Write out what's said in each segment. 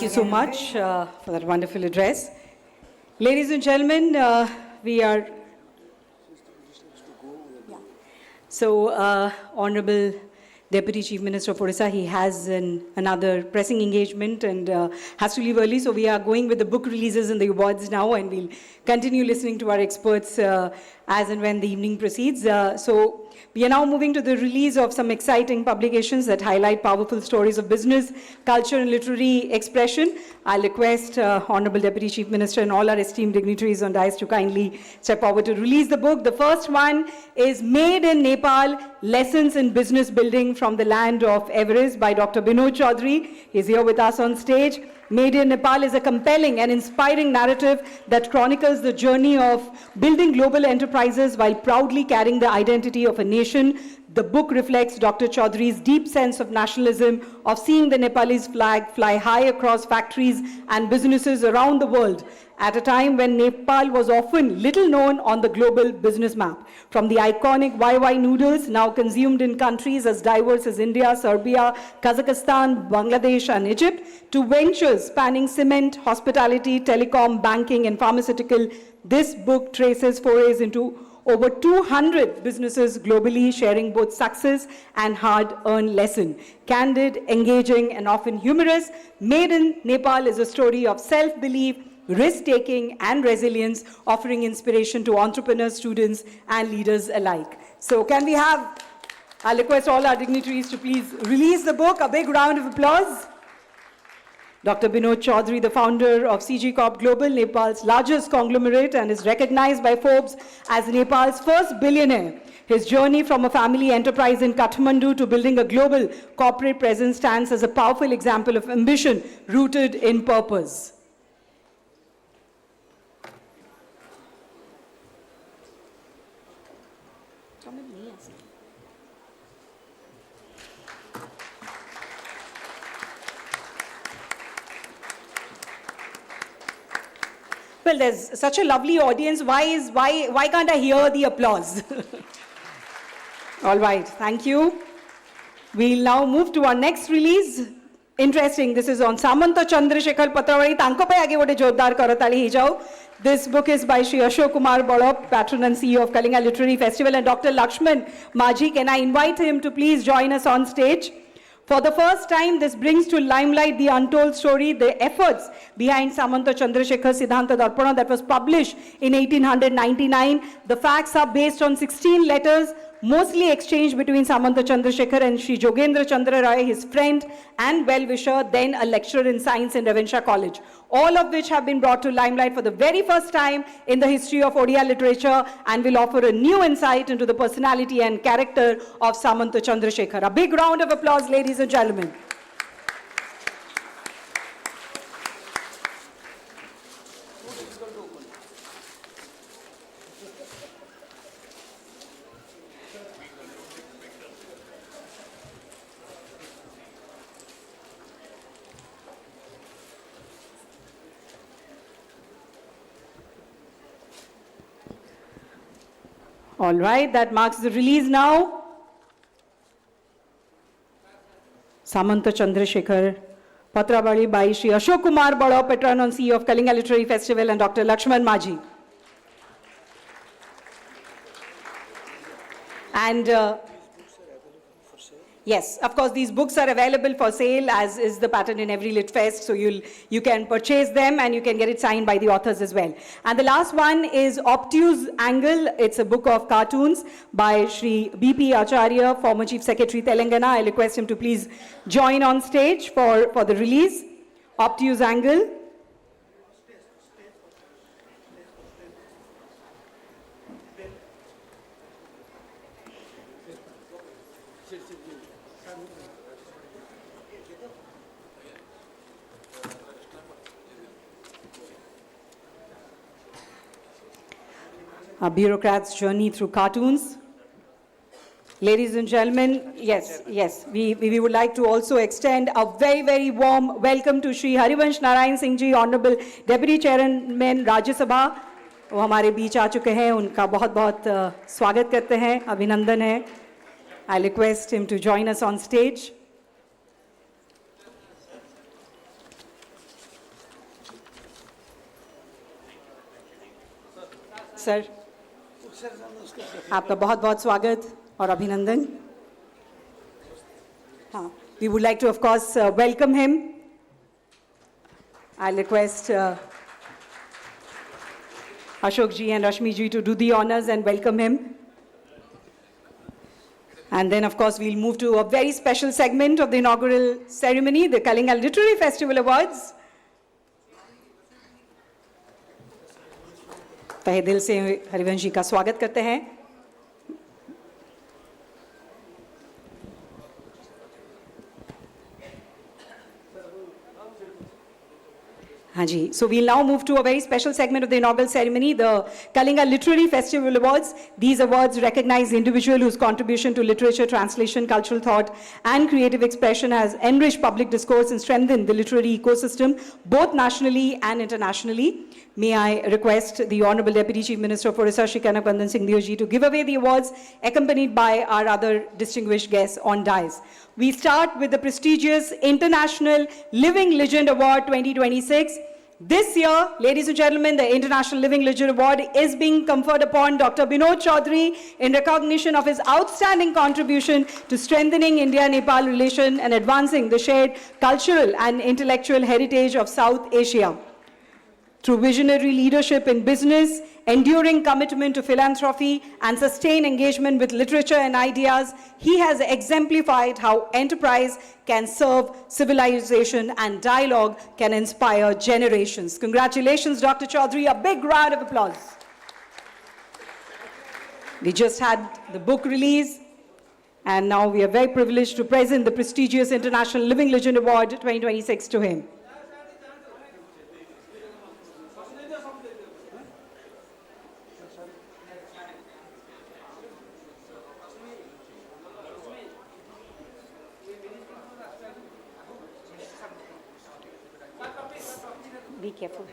you so much for that wonderful address. Ladies and gentlemen, we are... So, Honorable Deputy Chief Minister of Odisha, he has another pressing engagement and has to leave early. So we are going with the book releases and the awards now, and we'll continue listening to our experts as and when the evening proceeds. So we are now moving to the release of some exciting publications that highlight powerful stories of business, culture, and literary expression. I'll request Honorable Deputy Chief Minister and all our esteemed dignitaries on dais to kindly step forward to release the book. The first one is Made in Nepal, Lessons in Business Building from the Land of Everest by Dr. Binod Chaudhary. He's here with us on stage. Made in Nepal is a compelling and inspiring narrative that chronicles the journey of building global enterprises while proudly carrying the identity of a nation. The book reflects Dr. Chaudhary's deep sense of nationalism, of seeing the Nepalese flag fly high across factories and businesses around the world, at a time when Nepal was often little known on the global business map. From the iconic YY noodles, now consumed in countries as diverse as India, Serbia, Kazakhstan, Bangladesh, and Egypt, to ventures spanning cement, hospitality, telecom, banking, and pharmaceutical, this book traces forays into over 200 businesses globally, sharing both success and hard-earned lesson. Candid, engaging, and often humorous, Made in Nepal is a story of self-belief, risk-taking, and resilience, offering inspiration to entrepreneurs, students, and leaders alike. So can we have, I'll request all our dignitaries to please release the book. A big round of applause. Dr. Binod Chaudhary, the founder of CG Corp Global, Nepal's largest conglomerate, and is recognized by Forbes as Nepal's first billionaire. His journey from a family enterprise in Kathmandu to building a global corporate presence stands as a powerful example of ambition rooted in purpose. Well, there's such a lovely audience. Why can't I hear the applause? All right, thank you. We'll now move to our next release. Interesting, this is on Samanta Chandrasekhar Patrawadi. Tanko pai age wote jodhar karatali hi jao. This book is by Shri Ashok Kumar Balop, patron and CEO of Kalinga Literary Festival, and Dr. Lakshman Majhi. Can I invite him to please join us on stage? For the first time, this brings to limelight the untold story, the efforts behind Samanta Chandrasekhar Siddhanta Darpana that was published in 1899. The facts are based on 16 letters, mostly exchanged between Samanta Chandrasekhar and Sri Jogendra Chandra Rai, his friend and well-wisher, then a lecturer in science in Ravenshaw College. All of which have been brought to limelight for the very first time in the history of Odia literature and will offer a new insight into the personality and character of Samanta Chandrasekhar. A big round of applause, ladies and gentlemen. All right, that marks the release now. Samanta Chandrasekhar Patrawadi by Shri Ashok Kumar Balop, patron and CEO of Kalinga Literary Festival, and Dr. Lakshman Majhi. And yes, of course, these books are available for sale, as is the pattern in every Lit Fest. So you can purchase them and you can get it signed by the authors as well. And the last one is Obtuse Angle. It's a book of cartoons by Shri B.P. Acharya, former Chief Secretary, Telangana. I request him to please join on stage for the release. Obtuse Angle. A bureaucrat's journey through cartoons. Ladies and gentlemen, yes, we would like to also extend a very, very warm welcome to Shri Harivansh Narayan Singh Ji, Honorable Deputy Chairman Rajya Sabha. वो हमारे बीच आ चुके हैं, उनका बहुत-बहुत स्वागत करते हैं, अभिनंदन है. I request him to join us on stage. sir. आपका बहुत बहुत स्वागत और अभिनंदन. हाँ, we would like to, of course, welcome him. I'll request Ashok ji and Rashmi ji to do the honors and welcome him. And then, of course, we'll move to a very special segment of the inaugural ceremony, the Kalinga Literary Festival Awards. तहे दिल से हरिवंश जी का स्वागत करते हैं. हाँ जी, so we'll now move to a very special segment of the inaugural ceremony, the Kalinga Literary Festival Awards. These awards recognize the individual whose contribution to literature, translation, cultural thought, and creative expression has enriched public discourse and strengthened the literary ecosystem, both nationally and internationally. May I request the Honorable Deputy Chief Minister of Orissa, Shri Kanak Vandan Singh Deo ji, to give away the awards, accompanied by our other distinguished guests on dais. We start with the prestigious International Living Legend Award 2026. This year, ladies and gentlemen, the International Living Legend Award is being conferred upon Dr. Binod Chaudhary in recognition of his outstanding contribution to strengthening India-Nepal relation and advancing the shared cultural and intellectual heritage of South Asia. Through visionary leadership in business, enduring commitment to philanthropy, and sustained engagement with literature and ideas, he has exemplified how enterprise can serve civilization and dialogue can inspire generations. Congratulations, Dr. Chaudhary. A big round of applause. We just had the book release, and now we are very privileged to present the prestigious International Living Legend Award 2026 to him. Be careful.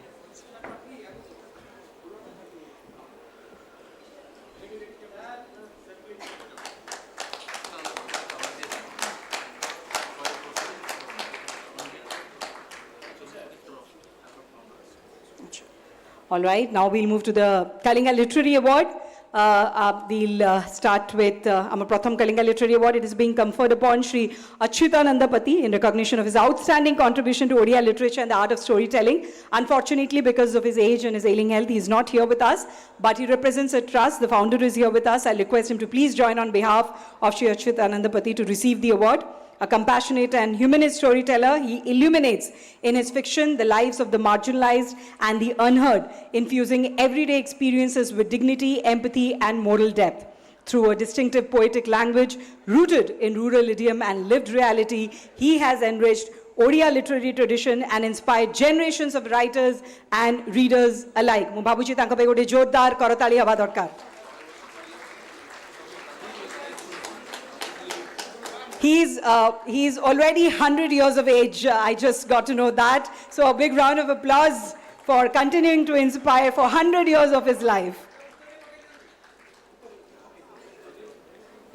All right, now we'll move to the Kalinga Literary Award. We'll start with our Pratham Kalinga Literary Award. It is being conferred upon Sri Achyutanandapati in recognition of his outstanding contribution to Odia literature and the art of storytelling. Unfortunately, because of his age and his ailing health, he is not here with us, but he represents a trust. The founder is here with us. I'll request him to please join on behalf of Sri Achyutanandapati to receive the award. A compassionate and humanist storyteller, he illuminates in his fiction the lives of the marginalized and the unheard, infusing everyday experiences with dignity, empathy, and moral depth. Through a distinctive poetic language rooted in rural idiom and lived reality, he has enriched Odia literary tradition and inspired generations of writers and readers alike. Mu babuji tanka pai gote jordar korotali haba dorkar. He's already 100 years of age. I just got to know that. So a big round of applause for continuing to inspire for 100 years of his life.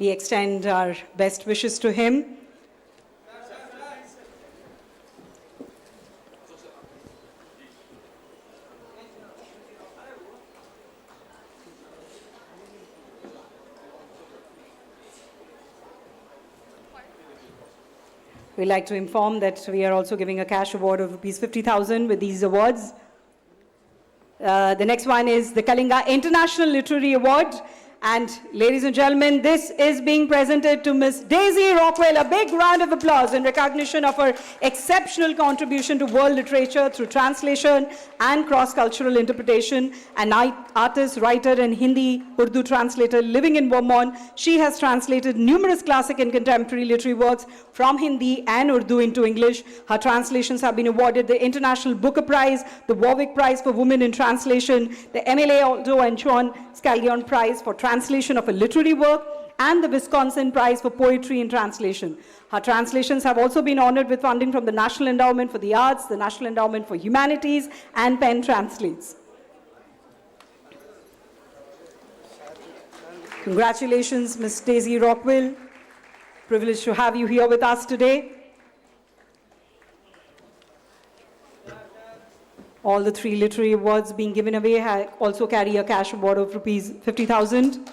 We extend our best wishes to him. We'd like to inform that we are also giving a cash award of rupees 50,000 with these awards. The next one is the Kalinga International Literary Award. And ladies and gentlemen, this is being presented to Ms. Daisy Rockwell. A big round of applause in recognition of her exceptional contribution to world literature through translation and cross-cultural interpretation. An artist, writer, and Hindi Urdu translator living in Vermont, she has translated numerous classic and contemporary literary works from Hindi and Urdu into English. Her translations have been awarded the International Booker Prize, the Warwick Prize for Women in Translation, the MLA Aldo and Sean Scalgion Prize for translation of a literary work, and the Wisconsin Prize for Poetry in Translation. Her translations have also been honored with funding from the National Endowment for the Arts, the National Endowment for Humanities, and Penn Translates. Congratulations, Ms. Daisy Rockwell. Privileged to have you here with us today. All the 3 literary awards being given away also carry a cash award of rupees 50,000.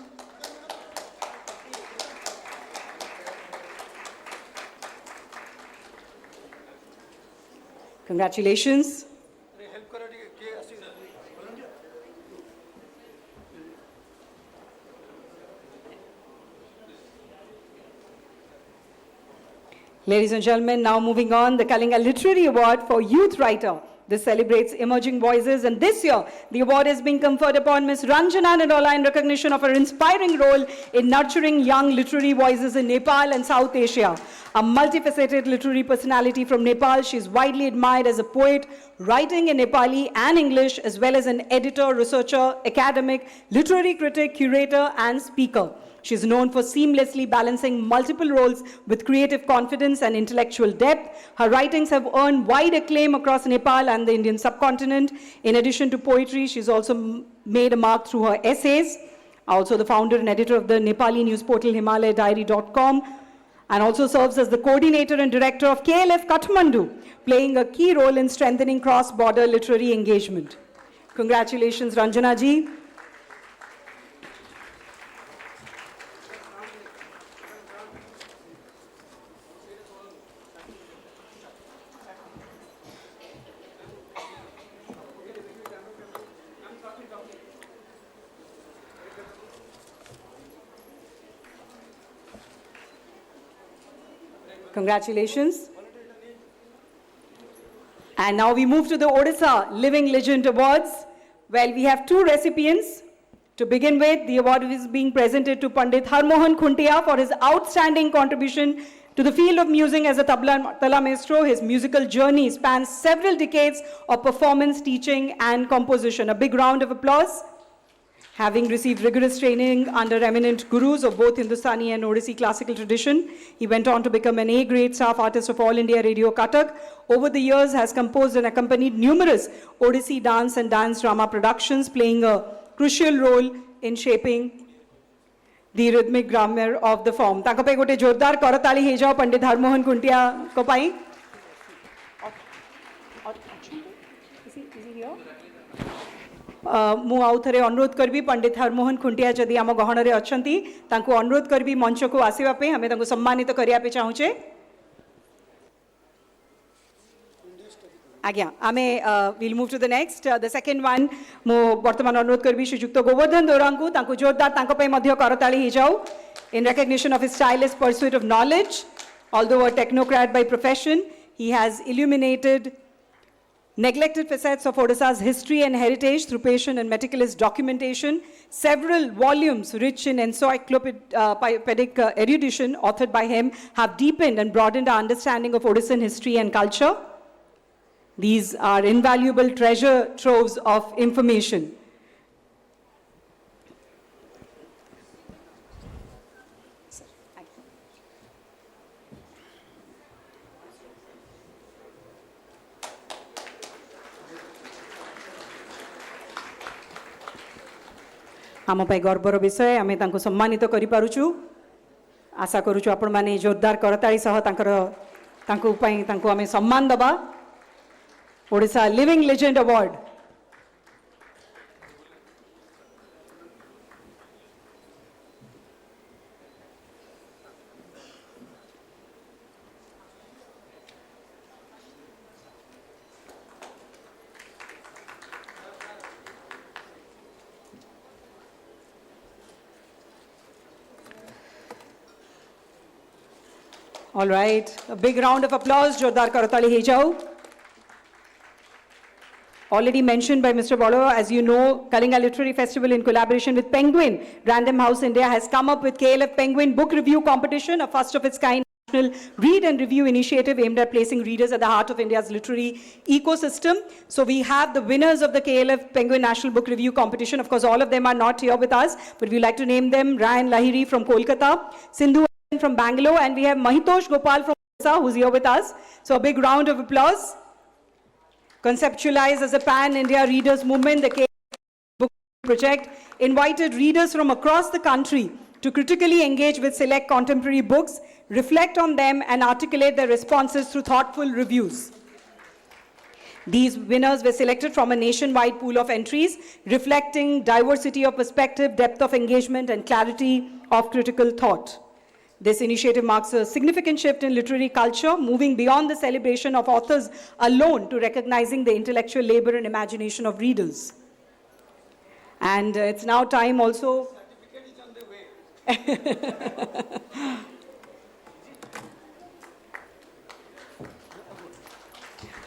Congratulations. Ladies and gentlemen, now moving on, the Kalinga Literary Award for Youth Writer. This celebrates emerging voices, and this year, the award is being conferred upon Ms. Ranjana Nadola in recognition of her inspiring role in nurturing young literary voices in Nepal and South Asia. A multifaceted literary personality from Nepal, she is widely admired as a poet, writing in Nepali and English, as well as an editor, researcher, academic, literary critic, curator, and speaker. She is known for seamlessly balancing multiple roles with creative confidence and intellectual depth. Her writings have earned wide acclaim across Nepal and the Indian subcontinent. In addition to poetry, she's also made a mark through her essays. Also the founder and editor of the Nepali news portal HimalayDiary.com, and also serves as the coordinator and director of KLF Kathmandu, playing a key role in strengthening cross-border literary engagement. Congratulations, Ranjana ji. Congratulations. And now we move to the Odisha Living Legend Awards. Well, we have 2 recipients. To begin with, the award is being presented to Pandit Harmohan Khuntia for his outstanding contribution to the field of music as a tabla maestro. His musical journey spans several decades of performance, teaching, and composition. A big round of applause. Having received rigorous training under eminent gurus of both Hindustani and Odissi classical tradition, he went on to become an A-grade staff artist of All India Radio Cuttack. Over the years, has composed and accompanied numerous Odissi dance and dance drama productions, playing a crucial role in shaping the rhythmic grammar of the form. ताको पे गोटे जोरदार करताली हे जाओ पंडित हरमोहन खुंटिया को पाई. मु आउ थरे अनुरोध करबी पंडित हरमोहन खुंटिया जदि आम गहन अच्छी अनुरोध करबी मंच को आसवाई आम सम्मानित करने चाहूचे. आज्ञा आमे will move to the next the second one. मु वर्तमान अनुरोध करबी श्रीजुक्त गोवर्धन दोरा को जोरदार करताली जाऊ in recognition of his stylish pursuit of knowledge. Although a technocrat by profession, he has illuminated neglected facets of Odisha's history and heritage through patient and meticulous documentation. Several volumes rich in encyclopedic erudition authored by him have deepened and broadened our understanding of Odishan history and culture. These are invaluable treasure troves of information. आम गर्वर विषय आम सम्मानित करूँ. आशा करूँ आपण मैंने जोरदार करताली सह आम सम्मान दबा. Odisha living legend award. All right, a big round of applause. Jordar Karatali he jao. Already mentioned by Mr. Bolo, as you know, Kalinga Literary Festival in collaboration with Penguin, Random House India has come up with KLF Penguin Book Review Competition, a first of its kind national read and review initiative aimed at placing readers at the heart of India's literary ecosystem. So we have the winners of the KLF Penguin National Book Review Competition. Of course, all of them are not here with us, but we'd like to name them. Ryan Lahiri from Kolkata, Sindhu from Bangalore, and we have Mahitosh Gopal from Odisha, who's here with us. So a big round of applause. Conceptualized as a pan-India readers movement, the KLF Book Project invited readers from across the country to critically engage with select contemporary books, reflect on them, and articulate their responses through thoughtful reviews. These winners were selected from a nationwide pool of entries, reflecting diversity of perspective, depth of engagement, and clarity of critical thought. This initiative marks a significant shift in literary culture, moving beyond the celebration of authors alone to recognizing the intellectual labor and imagination of readers. And it's now time also. Certificate is on the way.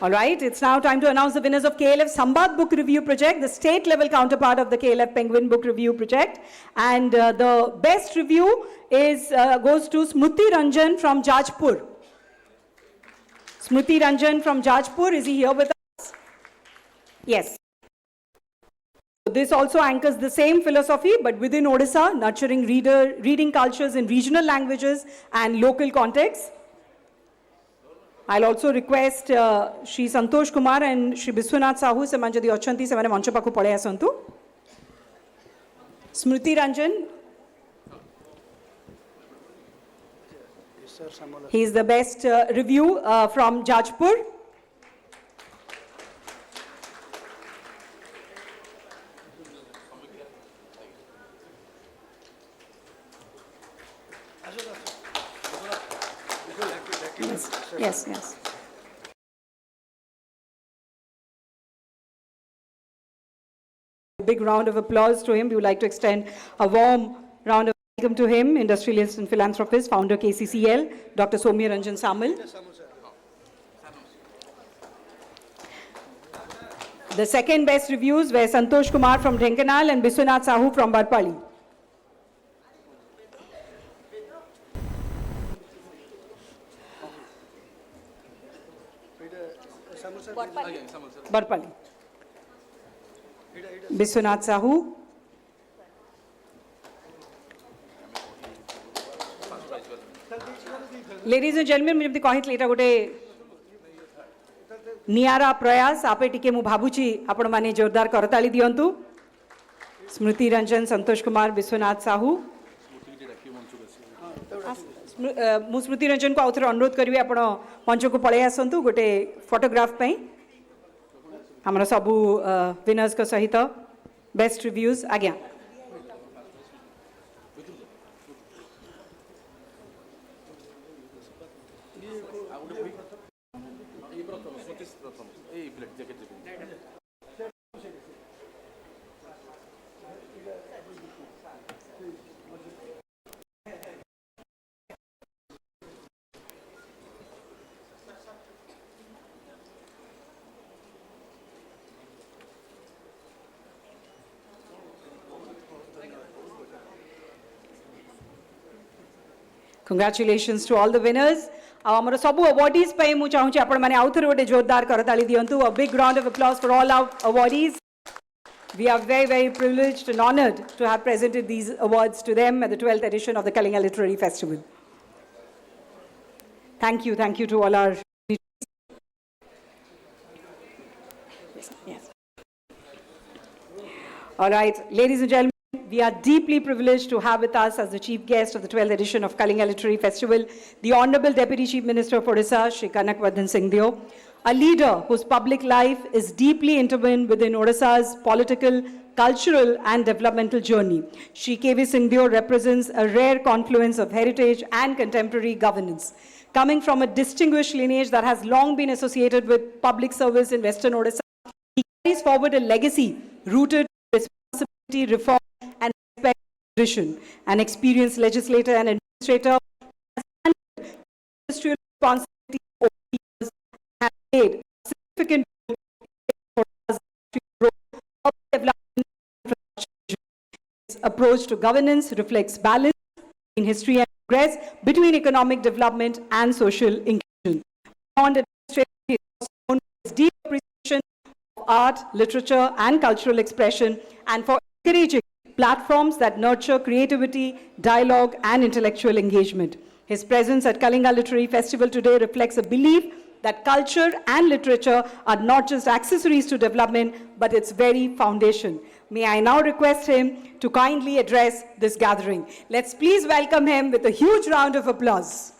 All right, it's now time to announce the winners of KLF Samvad Book Review Project, the state-level counterpart of the KLF Penguin Book Review Project. And the best review goes to Smruti Ranjan from Jajpur. Smruti Ranjan from Jajpur, is he here with us? Yes. This also anchors the same philosophy, but within Odisha, nurturing reading cultures in regional languages and local contexts. I'll also request Shri Santosh Kumar and Shri Biswanath Sahu semane jodi ochanti semane mancha paku pale asantu. Smruti Ranjan. He is the best review from Jajpur. Yes, yes. A big round of applause to him. We would like to extend a warm round of welcome to him, industrialist and philanthropist, founder KCCL, Dr. Soumya Ranjan Samal. The second best reviews were Santosh Kumar from Dhenkanal and Biswanath Sahu from Barpali. Barpali. Biswanath Sahu. Ladies and gentlemen, मुझे कहत लेटा गोटे नियारा प्रयास आपे टिके मु भाबुची आपण माने जोरदार करताली दियंतु. स्मृति रंजन, संतोष कुमार, विश्वनाथ साहू. मु स्मृति रंजन को आउथरे अनुरोध करिवे आपण मंच को पळे आसंतु गोटे फोटोग्राफ पई. हमरा सबु विनर्स को सहित बेस्ट रिव्यूज आज्ञा. Congratulations to all the winners. Our sabu awardees pai mu chahunchi apan mane author gote jordar karatali diyantu. A big round of applause for all our awardees. We are very, very privileged and honored to have presented these awards to them at the 12th edition of the Kalinga Literary Festival. Thank you to all our. Yes. All right, ladies and gentlemen. We are deeply privileged to have with us as the chief guest of the 12th edition of Kalinga Literary Festival, the Honorable Deputy Chief Minister of Odisha, Shri Kanakvardhan Singh Deo, a leader whose public life is deeply intertwined within Odisha's political, cultural and developmental journey. Shri KV Singh Deo represents a rare confluence of heritage and contemporary governance. Coming from a distinguished lineage that has long been associated with public service in Western Odisha, he carries forward a legacy rooted in responsibility, reform, and respect for tradition. An experienced legislator and administrator has handled industrial responsibility over the years and has played a significant role for us to grow up development infrastructure. His approach to governance reflects balance in history and progress between economic development and social inclusion. Beyond administration, he is also known for his deep appreciation of art, literature, and cultural expression, and for encouraging platforms that nurture creativity, dialogue, and intellectual engagement. His presence at Kalinga Literary Festival today reflects a belief that culture and literature are not just accessories to development, but its very foundation. May I now request him to kindly address this gathering. Let's please welcome him with a huge round of applause.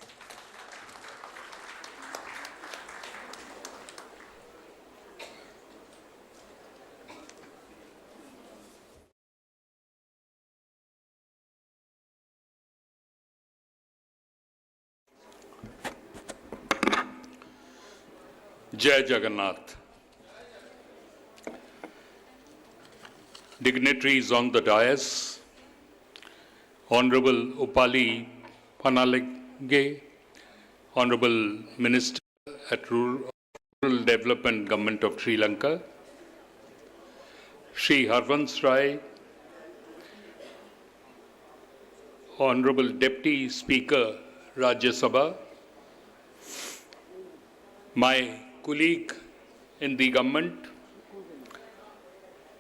Jai Jagannath. Dignitaries on the dais, Honorable Upali Panalige, Honorable Minister at Rural Development Government of Sri Lanka, Shri Harvans Rai, Honorable Deputy Speaker Rajya Sabha, my colleague in the government,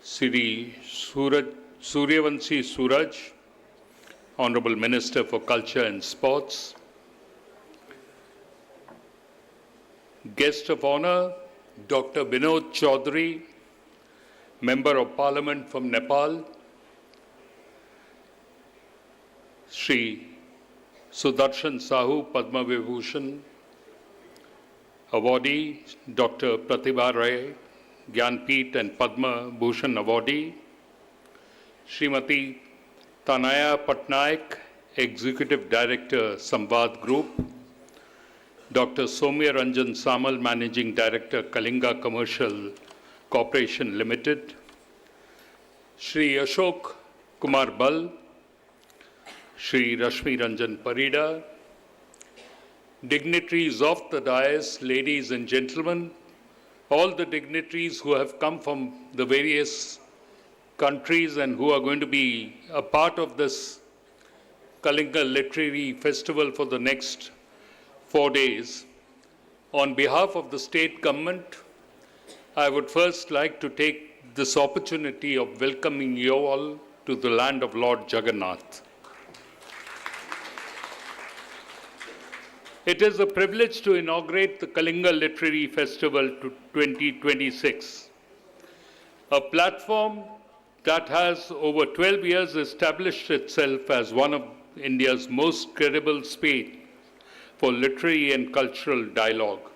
Shri Suryavanshi Suraj, Honorable Minister for Culture and Sports, Guest of Honor, Dr. Binod Chaudhary, Member of Parliament from Nepal, Shri Sudarshan Sahu, Padma Vibhushan awardee, Dr. Pratibha Ray, Gyanpeeth and Padma Bhushan awardee, Srimati Tanaya Patnaik, Executive Director, Samvad Group, Dr. Soumya Ranjan Samal, Managing Director, Kalinga Commercial Corporation Limited, Shri Ashok Kumar Bal, Shri Rashmi Ranjan Parida, dignitaries of the dais, ladies and gentlemen, all the dignitaries who have come from the various countries and who are going to be a part of this Kalinga Literary Festival for the next 4 days. On behalf of the state government, I would first like to take this opportunity of welcoming you all to the land of Lord Jagannath. It is a privilege to inaugurate the Kalinga Literary Festival 2026, a platform that has over 12 years established itself as one of India's most credible space for literary and cultural dialogue.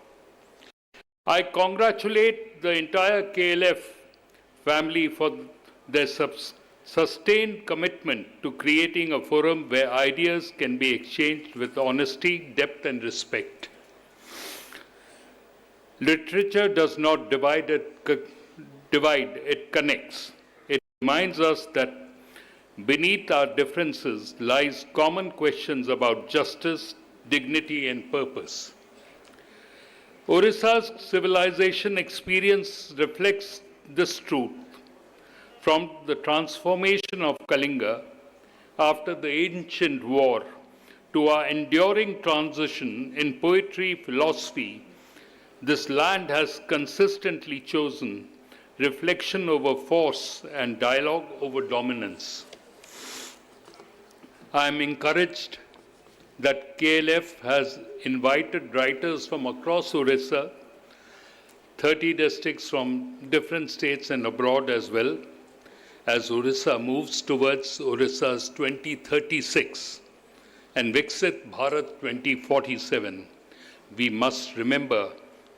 I congratulate the entire KLF family for their sustained commitment to creating a forum where ideas can be exchanged with honesty, depth, and respect. Literature does not divide, it connects. It reminds us that beneath our differences lies common questions about justice, dignity, and purpose. Odisha's civilization experience reflects this truth. From the transformation of Kalinga after the ancient war to our enduring transition in poetry, philosophy, this land has consistently chosen reflection over force and dialogue over dominance. I am encouraged that KLF has invited writers from across Orissa, 30 districts from different states and abroad as well, as Orissa moves towards Orissa's 2036 and Viksit Bharat 2047. We must remember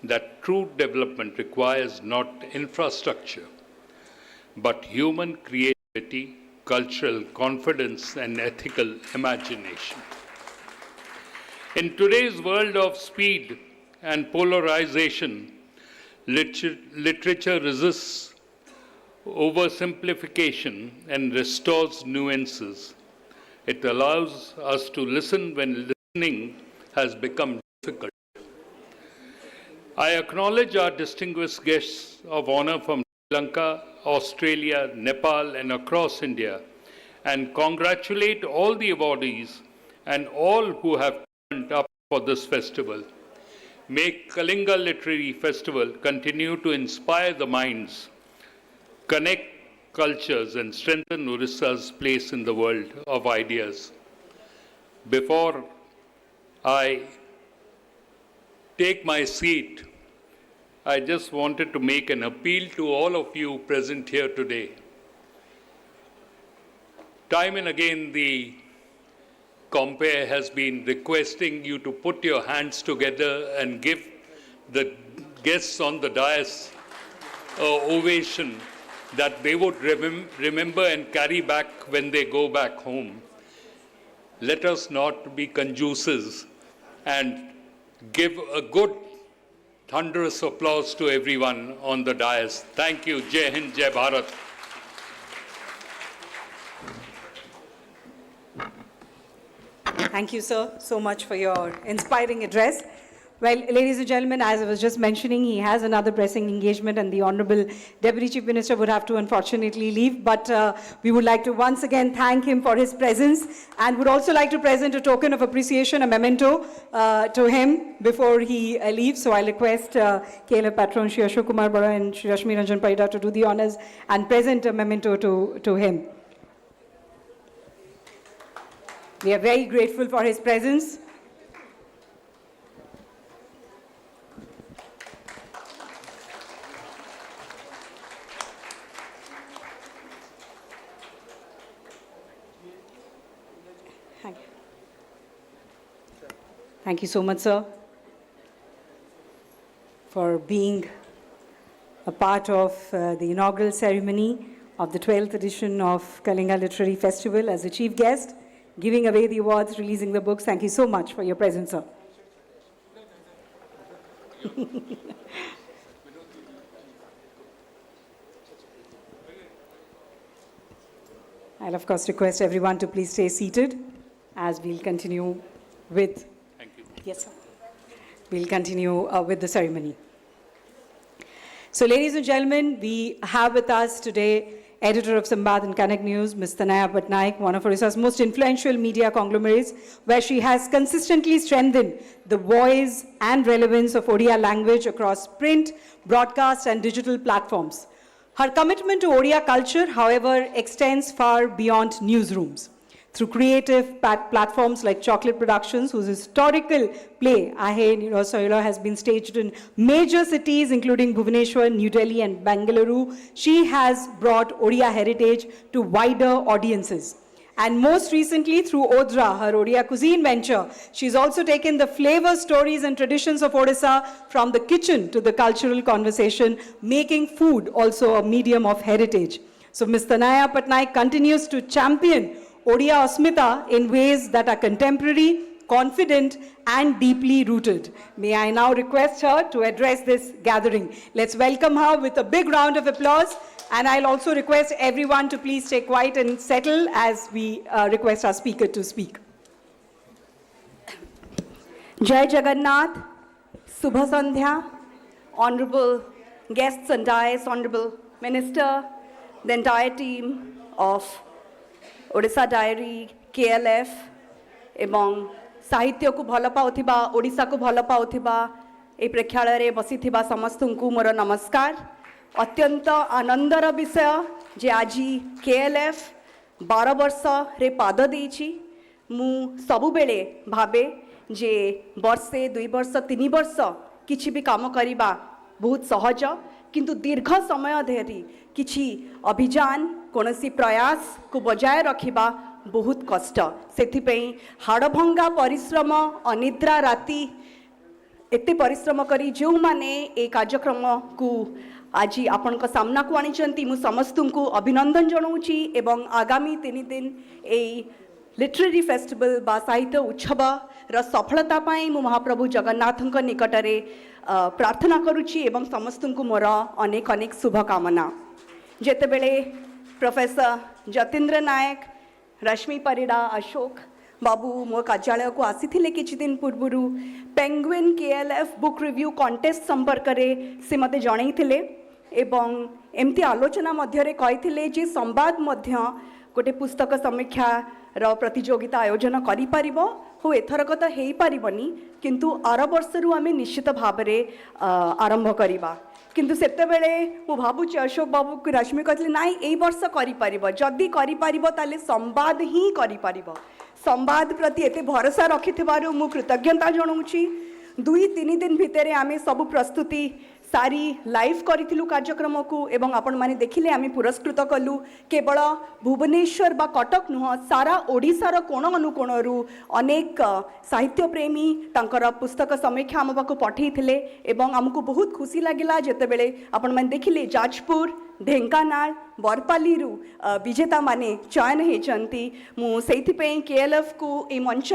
that true development requires not infrastructure, but human creativity, cultural confidence, and ethical imagination. In today's world of speed and polarization, literature resists oversimplification and restores nuances. It allows us to listen when listening has become difficult. I acknowledge our distinguished guests of honor from Sri Lanka, Australia, Nepal, and across India, and congratulate all the awardees and all who have turned up for this festival. May Kalinga Literary Festival continue to inspire the minds, connect cultures, and strengthen Orissa's place in the world of ideas. Before I take my seat, I just wanted to make an appeal to all of you present here today. Time and again, the compere has been requesting you to put your hands together and give the guests on the dais an ovation that they would remember and carry back when they go back home. Let us not be conjuses and give a good Thunderous applause to everyone on the dais. Thank you. Jai Hind, Jai Bharat. Thank you, sir, so much for your inspiring address. Well, ladies and gentlemen, as I was just mentioning, he has another pressing engagement, and the Honorable Deputy Chief Minister would have to unfortunately leave. But we would like to once again thank him for his presence, and would also like to present a token of appreciation, a memento to him before he leaves. So I'll request KLF Patron Shri Ashok Kumar Bora and Shri Rashmi Ranjan Parida to do the honors and present a memento to him. We are very grateful for his presence. Thank you so much, sir, for being a part of the inaugural ceremony of the 12th edition of Kalinga Literary Festival as a chief guest, giving away the awards, releasing the books. Thank you so much for your presence, sir. I'll of course request everyone to please stay seated as we'll continue with. Thank you. Yes, sir. We'll continue with the ceremony. So, ladies and gentlemen, we have with us today editor of Sambad and Connect News, Ms. Tanaya Patnaik, one of Odisha's most influential media conglomerates, where she has consistently strengthened the voice and relevance of Odia language across print, broadcast, and digital platforms. Her commitment to Odia culture, however, extends far beyond newsrooms. Through creative platforms like Chocolate Productions, whose historical play, Ahe Niro Soila, has been staged in major cities including Bhubaneswar, New Delhi, and Bengaluru, she has brought Odia heritage to wider audiences. And most recently, through Odra, her Odia cuisine venture, she's also taken the flavor, stories, and traditions of Odisha from the kitchen to the cultural conversation, making food also a medium of heritage. So Ms. Tanaya Patnaik continues to champion Odia Asmita in ways that are contemporary, confident, and deeply rooted. May I now request her to address this gathering. Let's welcome her with a big round of applause. And I'll also request everyone to please stay quiet and settle as we request our speaker to speak. Jai Jagannath, Subha Sandhya, Honorable guests and dais, Honorable Minister, the entire team of Odisha Diary, KLF, ଏବଂ ସାହିତ୍ୟକୁ ଭଲ ପାଉଥିବା ଓଡ଼ିଶାକୁ ଭଲ ପାଉଥିବା ଏହି ପ୍ରେକ୍ଷାଳୟରେ ବସିଥିବା ସମସ୍ତଙ୍କୁ ମୋର ନମସ୍କାର। ଅତ୍ୟନ୍ତ ଆନନ୍ଦର ବିଷୟ ଯେ ଆଜି KLF 12 ବର୍ଷରେ ପାଦ ଦେଇଛି। ମୁଁ ସବୁବେଳେ ଭାବେ ଯେ ବର୍ଷେ 2 ବର୍ଷ 3 ବର୍ଷ କିଛି ବି କାମ କରିବା ବହୁତ ସହଜ, କିନ୍ତୁ ଦୀର୍ଘ ସମୟ ଧରି କିଛି ଅଭିଯାନ କୌଣସି ପ୍ରୟାସକୁ ବଜାୟ ରଖିବା ବହୁତ କଷ୍ଟ। ସେଥିପାଇଁ ହାଡ଼ଭଙ୍ଗା ପରିଶ୍ରମ, ଅନିଦ୍ରା ରାତି ଏତେ ପରିଶ୍ରମ କରି ଯେଉଁମାନେ ଏ କାର୍ଯ୍ୟକ୍ରମକୁ ଆଜି ଆପଣଙ୍କ ସାମ୍ନାକୁ ଆଣିଛନ୍ତି, ମୁଁ ସମସ୍ତଙ୍କୁ ଅଭିନନ୍ଦନ ଜଣାଉଛି ଏବଂ ଆଗାମୀ 3 ଦିନ ଏଇ ଲିଟରେରୀ ଫେଷ୍ଟିଭାଲ ବା ସାହିତ୍ୟ ଉତ୍ସବର ସଫଳତା ପାଇଁ ମୁଁ ମହାପ୍ରଭୁ ଜଗନ୍ନାଥଙ୍କ ନିକଟରେ ପ୍ରାର୍ଥନା କରୁଛି ଏବଂ ସମସ୍ତଙ୍କୁ ମୋର ଅନେକ ଅନେକ ଶୁଭକାମନା। ଯେତେବେଳେ ପ୍ରୋଫେସର ଯତୀନ୍ଦ୍ର ନାୟକ, ରଶ୍ମି ପରିଡ଼ା, ଅଶୋକ ବାବୁ ମୋ କାର୍ଯ୍ୟାଳୟକୁ ଆସିଥିଲେ କିଛି ଦିନ ପୂର୍ବରୁ penguin KLF book review contest ସମ୍ପର୍କରେ ସେ ମୋତେ ଜଣାଇଥିଲେ ଏବଂ ଏମିତି ଆଲୋଚନା ମଧ୍ୟରେ କହିଥିଲେ ଯେ ସମ୍ବାଦ ମଧ୍ୟ ଗୋଟେ ପୁସ୍ତକ ସମୀକ୍ଷାର ପ୍ରତିଯୋଗିତା ଆୟୋଜନ କରିପାରିବ। ହଉ ଏଥରକ ତ ହେଇପାରିବନି, କିନ୍ତୁ ଆର ବର୍ଷରୁ ଆମେ ନିଶ୍ଚିତ ଭାବରେ ଆରମ୍ଭ କରିବା। କିନ୍ତୁ ସେତେବେଳେ ମୁଁ ଭାବୁଛି ଅଶୋକ ବାବୁକୁ ରଶ୍ମି କହିଥିଲେ ନାଇଁ ଏଇ ବର୍ଷ କରିପାରିବ, ଯଦି କରିପାରିବ ତାହେଲେ ସମ୍ବାଦ ହିଁ କରିପାରିବ। ସମ୍ବାଦ ପ୍ରତି ଏତେ ଭରସା ରଖିଥିବାରୁ ମୁଁ କୃତଜ୍ଞତା ଜଣାଉଛି। 2-3 ଦିନ ଭିତରେ ଆମେ ସବୁ ପ୍ରସ୍ତୁତି ସାରି ଲାଇଭ୍ କରିଥିଲୁ କାର୍ଯ୍ୟକ୍ରମକୁ ଏବଂ ଆପଣମାନେ ଦେଖିଲେ ଆମେ ପୁରସ୍କୃତ କଲୁ। କେବଳ ଭୁବନେଶ୍ୱର ବା କଟକ ନୁହଁ, ସାରା ଓଡ଼ିଶାର କୋଣ ଅନୁକୋଣରୁ ଅନେକ ସାହିତ୍ୟପ୍ରେମୀ ତାଙ୍କର ପୁସ୍ତକ ସମୀକ୍ଷା ଆମ ପାଖକୁ ପଠାଇଥିଲେ ଏବଂ ଆମକୁ ବହୁତ ଖୁସି ଲାଗିଲା ଯେତେବେଳେ ଆପଣମାନେ ଦେଖିଲେ ଯାଜପୁର, ଢେଙ୍କାନାଳ, ବରପାଲିରୁ ବିଜେତାମାନେ ଚୟନ ହୋଇଛନ୍ତି। ମୁଁ ସେଇଥିପାଇଁ KLFକୁ ଏ ମଞ୍ଚ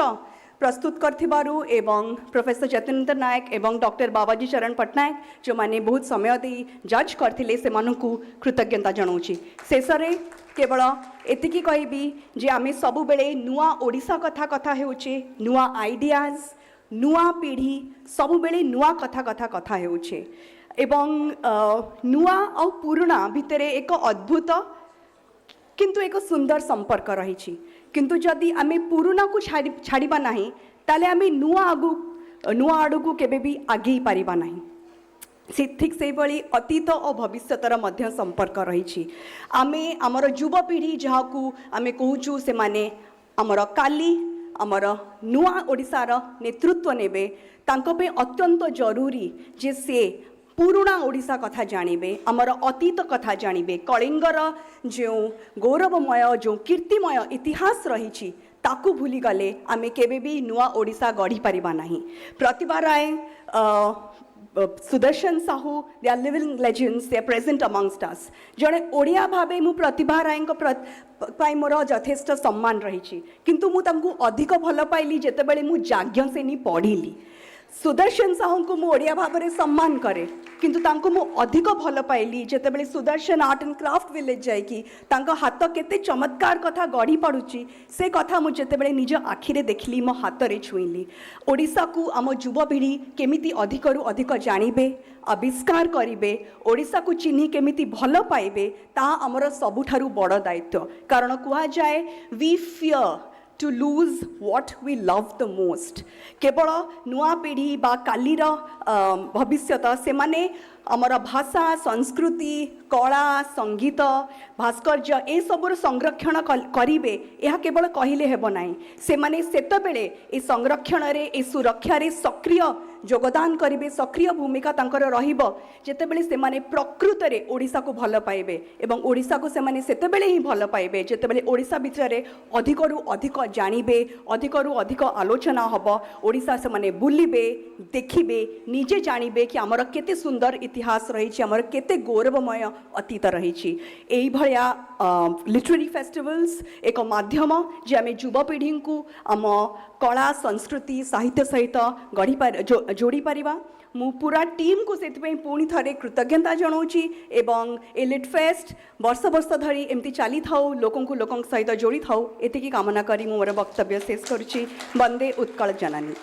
प्रस्तुत करथिबारु एवं प्रोफेसर जतेन्द्र नायक एवं डॉक्टर बाबाजी चरण पट्टनायक जो माने बहुत समय दे जज करथिले से मानकु कृतज्ञता जनाउछि। शेषरे केवल एतिकी कहबी जे आमे सबु बेले नुआ ओडिसा कथा हेउचे, नुआ आइडियाज, नुआ पीढ़ी सबु बेले नुआ कथा हेउचे एवं नुआ और पुराना भितरे एक अद्भुत किंतु एक सुंदर संपर्क रही। किंतु जदि आमे पुराना को छाड़िबा नाही ताले आमे नुआ आड़ू केबे भी आगे पारिबा नाही। ठीक से भली अतीत और भविष्यतर मध्य संपर्क रही। आमे आमर युवपीढ़ी जहाकू आमे कहूचु से माने आमर काली आमर नुआ ओडिसार नेतृत्व नेबे तांको पे अत्यंत जरूरी जे से पुराना ओडिसा कथा जानिबे, आमर अतीत कथा जानिबे, कलिंगर जो गौरवमय जो कीर्तिमय इतिहास रही ताकू भूली गले आमे केबे भी नुआ ओडिसा गढ़ी पारिबा नाही। Pratibha Ray, Sudarshan Sahoo, they are living legends, they are present amongst us. जड़े ओडिया भावे मु प्रतिभा राय पाई मोर यथेष्ट सम्मान रही, किंतु मु तांकू अधिक भल पाइली जेतेबेले मु याज्ञ सेनी पढ़िली। सुदर्शन साहू को मु ओडिया भाव में सम्मान करे, किंतु तांको मु अधिक भल पाइली जेतेबेले Sudarshan art and craft village जाइकी तांको हाथ केते चमत्कार कथा गढ़ी पड़ुची से कथा मु जेतेबेले निज आखिरे देखली, मो हाथ रे छुईली। ओडिसा को आम युवपीढ़ी केमिति अधिकरु अधिक जानिबे, आविष्कार करिबे, ओडिसा को चिन्ही केमिति भल पाइबे ता हमर सबुठारु बड़ दायित्व। कारण कुहा जाए we fear to lose what we love the most। केवल नुआ पीढ़ी बा कालीर भविष्यत से माने आमर भाषा, संस्कृति, कला, संगीत, भास्कर्य ए सबुर संरक्षण करिवे यह केवल कहिले हेबो नाही। से माने सेतबेले ए संरक्षण रे ए सुरक्षा रे सक्रिय योगदान करिवे, सक्रिय भूमिका तांकर रहिबो जेतेबेले से माने प्रकृत रे ओडिसा को भल पाइबे एवं ओडिसा को से माने सेतेबेले ही भल पाइबे जेतेबेले ओडिसा भितरे अधिकरु अधिक जानिबे, अधिकरु अधिक आलोचना हबो, ओडिसा से माने बुलिबे, देखिबे, निजे जानिबे कि हमर केते सुंदर इतिहास रही, हमर केते गौरवमय अतीत रही। एई भलिया लिटरेरी फेस्टिवल्स एक माध्यम जे आमे युवपीढ़ी को आम कला, संस्कृति, साहित्य सहित गढ़ी जोड़ी पारिबा। मु पूरा टीम को सेतिपई पुणी थरे कृतज्ञता जनाऊँगी एवं ए लिट फेस्ट वर्ष वर्ष धरी एमती चली थाउ, लोकों को लोकों सहित जोड़ी थाउ एतिकी कामना करी मु मोर वक्तव्य शेष करुछि। वंदे उत्कल जननी।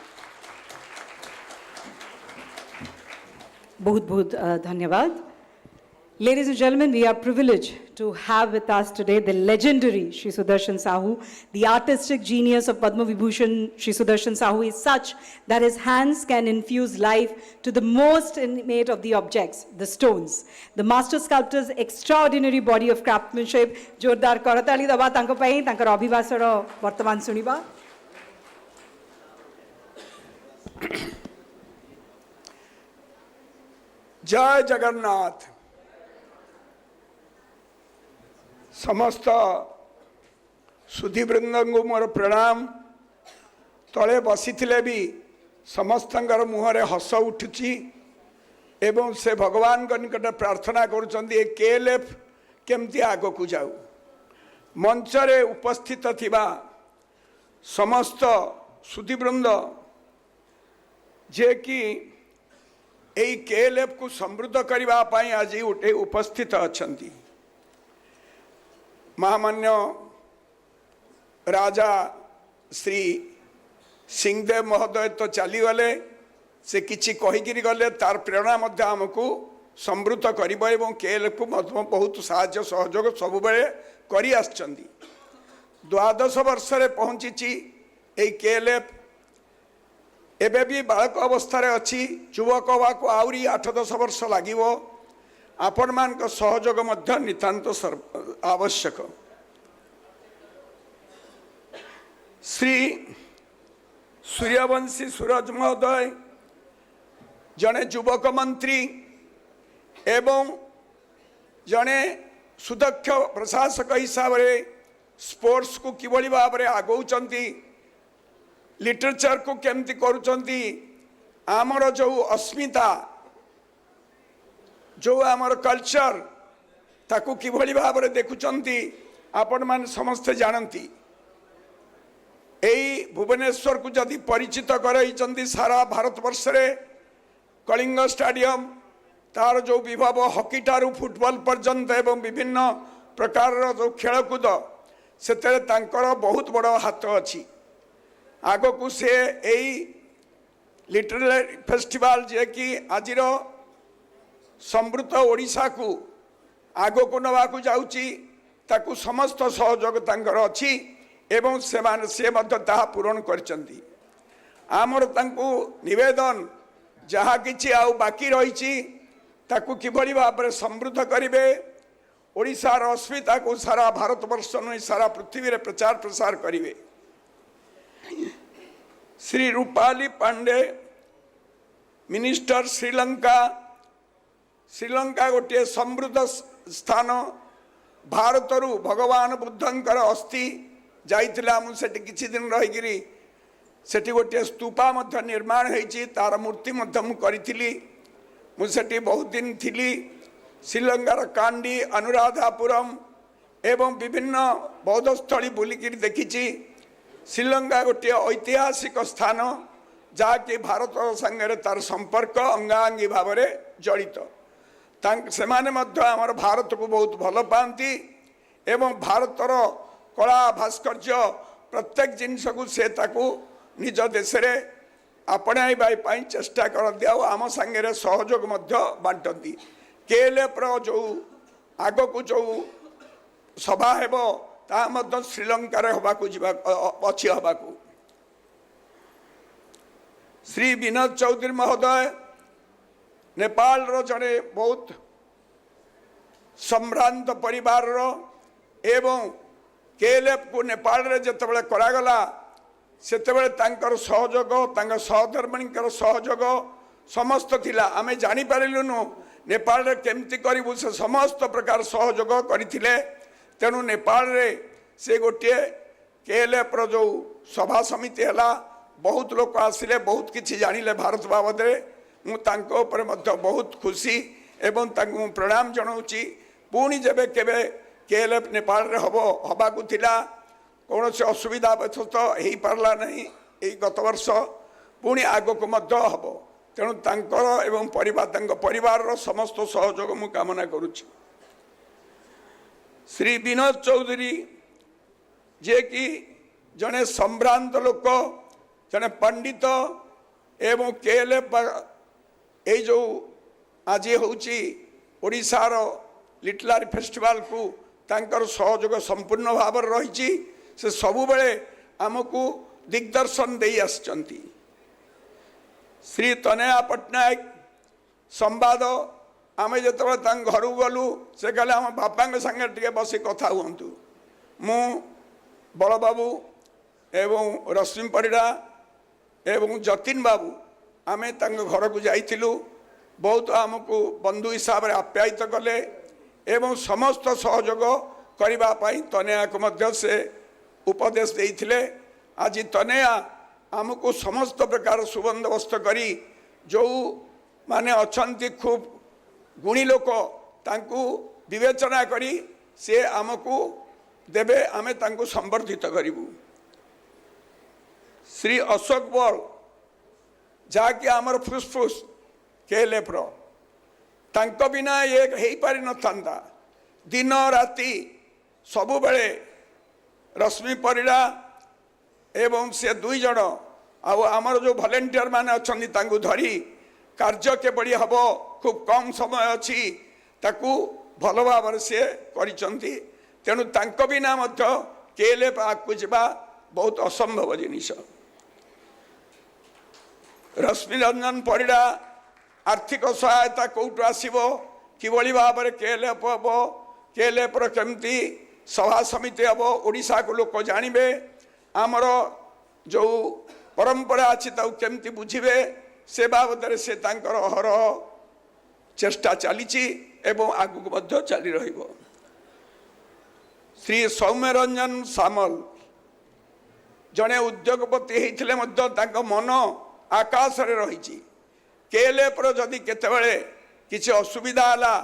बहुत बहुत धन्यवाद। Ladies and gentlemen, we are privileged to have with us today the legendary Shri Sudarshan Sahu. The artistic genius of Padma Vibhushan Shri Sudarshan Sahu is such that his hands can infuse life to the most intimate of the objects, the stones. The master sculptor's extraordinary body of craftsmanship. Jordar Karatali daba tanko pai tankar abhivasar vartaman suniba. जय जगन्नाथ। समस्त सुधीवृंद को मोर प्रणाम। तले बसी भी समस्तंकर मुहरे हस उठुची एवं से भगवान निकट प्रार्थना करुचंदी केएलएफ केमती आग को जाऊ। मंचरे उपस्थित थिबा समस्त सुधीवृंद जे कि यही केएलएफ को समृद्ध करने आज उठे उपस्थित अच्छा। महामान्य राजा श्री सिंहदेव महोदय तो चलीगले, से किछि कहीकि गले, तार प्रेरणा मध्य आमको समृद्ध करिबो एवं केएलएफ को बहुत साहाय्य सहयोग सब बेले करि आछंती। 12 वर्ष रे पहुंची ए केएलएफ एबे भी बालक अवस्था अच्छी। युवक को आहरी 8-10 वर्ष लगिवो। आपण मान सहयोग मध्य नितांत आवश्यक। श्री सूर्यवंशी सूरज महोदय जड़े युवक मंत्री एवं जड़े सुदक्ष प्रशासक हिसाब से स्पोर्ट्स को किभली भाव में आगौचंती, लिटरेचर को केमती करुचंती, आमर जो अस्मिता जो आमर कल्चर ताकू किभली भाव में देखुचंती आपण मान समस्ते जानती। यही भुवनेश्वर को जदि परिचित कराई सारा भारतवर्ष रे कलिंग स्टाडियम तार जो विभव हॉकी ठारू फुटबॉल पर्यंत एवं विभिन्न प्रकार जो खेलकूद से बहुत बड़ हाथ अच्छी आग को से यही लिटरेरी फेस्टिवल जे कि आज समृद्ध ओडिशा को आग को नवा को जाउची ताकू समस्त सहयोग तांकर अच्छी एवं से पूरण करचंती आमर तांकू निवेदन जहाँ किछि आउ बाकी रही ताकू किभली भाव में समृद्ध करिवे ओडिशार अस्मिता को सारा भारतवर्ष नहीं सारा पृथ्वी रे प्रचार प्रसार करिवे। श्री रूपाली पांडे मिनिस्टर श्रीलंका गोटे समृद्ध स्थान भारतरू भगवान बुद्धंकर अस्थि जाइतिला मुझे किछि दिन रही सेठी गोटे स्तूपा मध्य निर्माण होइछि तार मूर्ति मध्य मु करिथिली मुझे बहुत दिन थिली श्रीलंकार कांडी अनुराधापुरम एवं विभिन्न बौद्धस्थली बुलिकी देखी श्रीलंका गोटे ऐतिहासिक स्थान जहाँकि भारत संगे तार संपर्क अंगांगी भाव में जड़ित से आमर भारत को बहुत भल पाती एवं भारतर कला भास्कर्य प्रत्येक जिनस को से ताकू निज देश रे आपणाइबा चेष्टा करती आम सांगे सहयोग बांटती केएलएफ जो आग को जो सभा हेब ता श्रीलंकार हवाकू अच्छी हवाकू श्री विनोद चौधरी महोदय नेपाल रो जड़े बहुत सम्भ्रांत परिवार रो एवं केएलएफ को नेपाल रे जतबेले करागला सेतबेले तांकर सहयोग तांकर सहधर्मिणीकर सहयोग समस्त थिला आमे जानि पारिलुनु नेपाल रे केमती करिबु से समस्त प्रकार सहयोग करथिले तेणु नेपाल रे से गोटे केएलएफ रो जो सभा समिति हला बहुत लोग आसिले बहुत किछि जानिले भारत बाबद रे मु तांको ऊपर मध्य बहुत खुशी एवं तांको प्रणाम जनाऊँगी पुणी जेबे केबे केएलएफ नेपाल रे हबाकू थिला कौन से असुविधा व्यथत हो पारला नहीं यही गत वर्ष पुणी आग को मध्य हम तेणु तांकर एवं परिवार समस्त सहयोग मु कामना करुछि। श्री विनोद चौधरी जे कि जने सम्भ्रांत लोक जने पंडित एवं केएलएफ ये जो आज होउची ओडिशार लिटरेरी फेस्टिवल को तांकर सहयोग संपूर्ण भाव रही से सबु बेले आमको दिग्दर्शन दे आसचंती। श्री तनया पट्टनायक संवाद आमे जो घर गलु से कहले आम बापा संगे टे बस कथा हूँ मु बड़ बाबू एवं रश्मि परिड़ा एवं जतिन बाबू आमे घर को जाइथिलु बहुत आमको बंधु हिसाब से आप्यायित कले एवं समस्त सहयोग करने तनया को मध्य से उपदेश देइथिले। आज तनया आमको समस्त प्रकार सुबंदोबस्त करी जो माने अछंती खूब गुणी लोक तांकू विवेचना करी से आमको देवे आमे तांकू संवर्धित करिबू। श्री अशोक बल जहाँकि आमर फुसफुस केएलएफ रो तांको बिना ये हेई पारि न थांदा दिन राति सबु बेले रश्मि परिड़ा एवं से दुई जन आमर जो वॉलंटियर माने अछंती तांकू धरी कार्य के बड़ी हब खूब कम समय अच्छी ताकू भल भाव से करिसंती तेणु तांको बिना मध्य केएलएफ आगू जावा बहुत असंभव जिनिस। रश्मि रंजन परिड़ा आर्थिक सहायता कौटू आसो कि भाव में केएलएफ हम केएलएफ केमती सभा समिति हम ओडिशा को लोक जानवे आमर जो परंपरा अच्छी केमती बुझे से बाबद से अहरह चेष्टा चली एवं आगू चली रहिबो। श्री सौम्य रंजन सामल जड़े उद्योगपति होते मन आकाश रे रही केएलएफ जदि केतेबेले किसी असुविधा है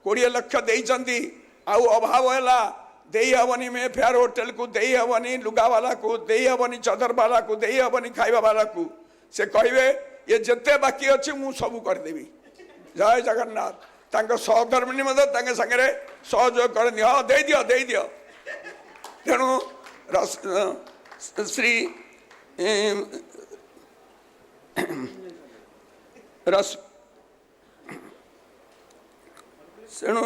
20 लाख देइचंती आउ अभाव है दे हेनी मे फेयर होटेल को दे हेनी लुगा वाला को दे हेनी चदर वाला को दे हेनी खाइबा वाला को से कहे ये जिते बाकी अच्छी मु सब करदेवी जय जगन्नाथ तांको सहधर्मिणी मध्य सागे सहयोग कर हाँ दे दियो तेणु श्री रस तेणु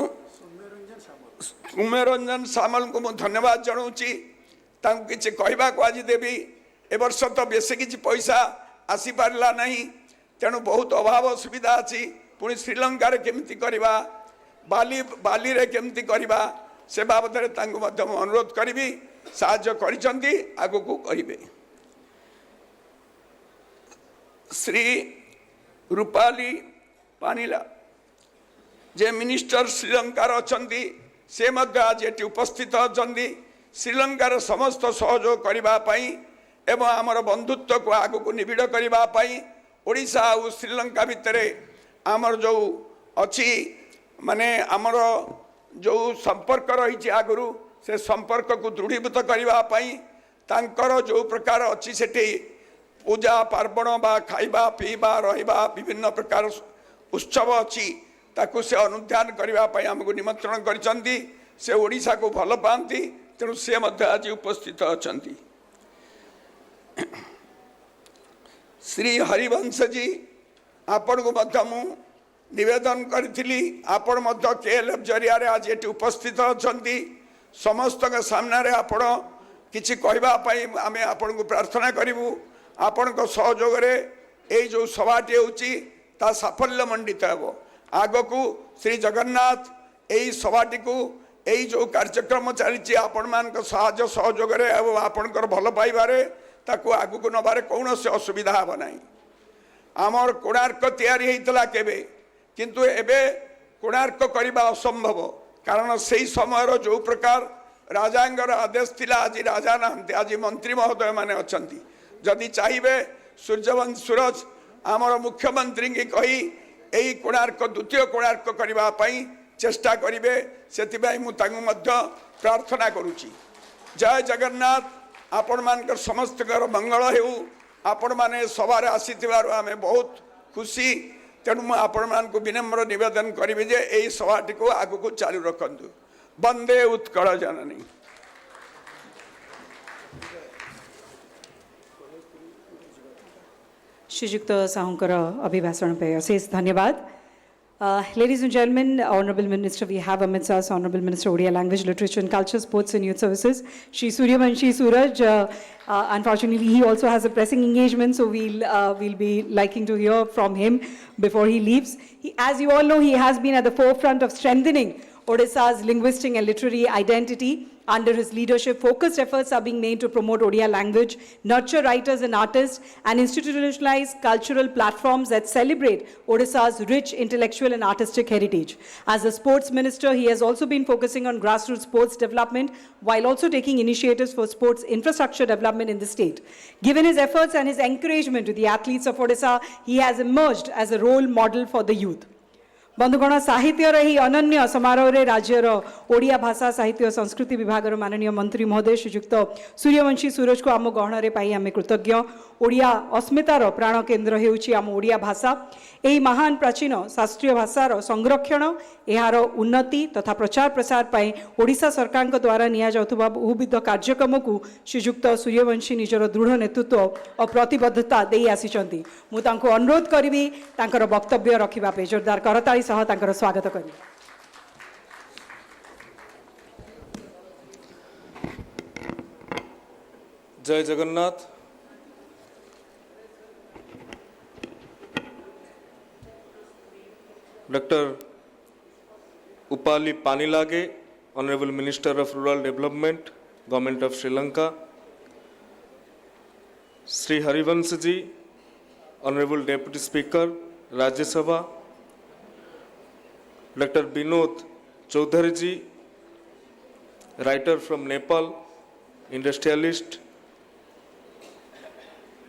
सौम्यरंजन सामल को मुझे धन्यवाद जनाऊँगी कि कहवा को आज देवी ए वर्ष तो बेस किसी पैसा आसी पारा ना तेणु बहुत अभाव असुविधा अच्छी पुणी श्रीलंका केमती करवा बाली रे केमती करवा से बाबद अनुरोध करी साहाय्य करिसेंती आगु को करिवे। श्री रूपाली पानीला जे मिनिस्टर श्रीलंकार अछंती से मध्य आज ये उपस्थित अछंती श्रीलंकार समस्त सहयोग करने एवं आमर बंधुत्व को आगु को निबिड़ करने ओडिशा और श्रीलंका भितर आमर जो अच्छी माने आमर जो संपर्क रही आगुरी से संपर्क को दृढ़ीभूत करने जो प्रकार अच्छी सेठी पूजा पार्वण बा खाइबा पीबा रहिबा विभिन्न प्रकार उत्सव अच्छी ताकू से अनुध्यान करने आमको निमंत्रण करिसेंती से ओडिशा को भल पाती तेणु से मध्य आज उपस्थित अछंती। श्री हरिवंश जी आपण को मध्य मु निवेदन करी आपण मध्य केएलएफ जरिया रे आज ये उपस्थित अछंती समस्त सामने रे आपण किछि कहवाई आम आपण को प्रार्थना करूँ आपण को सहयोग रे ए जो सभाटी होची ता साफल्य मंडित हेबो आग को श्री जगन्नाथ यही सभाटी को यही जो कार्यक्रम चली आपण मान साहाय्य सहयोग आपणकर भल पाइबारे ताकू आगु को नबारे कौन से असुविधा हे ना आमर कोणार्क तैयारी होता केबे किंतु एबे कोणार्क करने असंभव कारण से समय जो प्रकार राजांगर आदेश थिला आज राजा नहांती आज मंत्री महोदय माने अछंती जदि चाहिए सूर्यवंश सूरज आमर मुख्यमंत्री की कही यही कोणार्क द्वितीय कोणार्क करने चेष्टा करेंगे से प्रार्थना करुच्ची। जय जगन्नाथ आपण मान समस्त मंगल हो आपण मैंने सभार आसी आम बहुत खुशी तेणु मुझे आपण मान को विनम्र निवेदन करी जे यही सभाटी को आगु को चालू रखु वंदे उत्कल जननी। श्रीजुक्त साहूकर अभिभाषण पे अशेष धन्यवाद। Ladies and gentlemen, Honorable Minister, we have amidst us Honorable Minister Odia Language, Literature and Culture, Sports and Youth Services, Shri Suryavanshi Suraj. Unfortunately, he also has a pressing engagement, so we'll be liking to hear from him before he leaves. As you all know, he has been at the forefront of strengthening Odisha's linguistic and literary identity. Under his leadership, focused efforts are being made to promote Odia language, nurture writers and artists, and institutionalize cultural platforms that celebrate Odisha's rich intellectual and artistic heritage. As a sports minister, he has also been focusing on grassroots sports development while also taking initiatives for sports infrastructure development in the state. Given his efforts and his encouragement to the athletes of Odisha, he has emerged as a role model for the youth. बंधुगण साहित्यर ही अनन्य समारोह रे राज्यर ओडिया भाषा साहित्य संस्कृति विभाग माननीय मंत्री महोदय श्रीजुक्त सूर्यवंशी सूरज को आम गहन रे पाई आमे कृतज्ञ। ओडिया अस्मितार प्राण केन्द्र हेउछि आम ओडिया भाषा। एही महान प्राचीन शास्त्रीय भाषार संरक्षण एहार उन्नति तथा प्रचार प्रसार पाई ओडिशा सरकार द्वारा निया जाउथबा बहुविध कार्यक्रम को श्रीजुक्त सूर्यवंशी निजर दृढ़ नेतृत्व और प्रतिबद्धता देई आसिचंती। मु तांको अनुरोध करिवि तांकर वक्तव्य रखिबा पे जोरदार करताली सह तांकर स्वागत करी। जय Jagannath. Doctor Upali Panilage, honourable minister of rural development, government of Sri Lanka, Shri Harivansh ji, honourable deputy speaker Rajya Sabha, doctor Vinod Chaudhary ji, writer from Nepal, industrialist,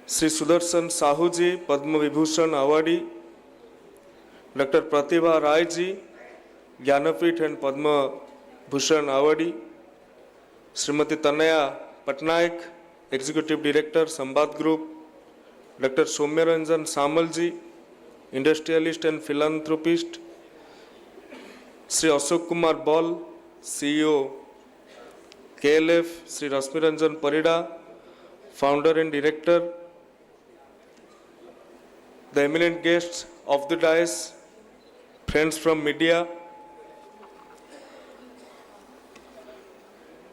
Shri Sudarshan Sahoo ji, Padma Vibhushan awardee, doctor Pratibha Ray ji, Jnanpith and Padma Bhushan awardee, Shrimati Tanaya Patnaik, executive director Sambad group, doctor Saumya Ranjan Samal ji, industrialist and philanthropist, Shri Ashok Kumar Bal, CEO KLF, Shri Rashmi Ranjan Parida, founder and director, the eminent guests of the dais, friends from media.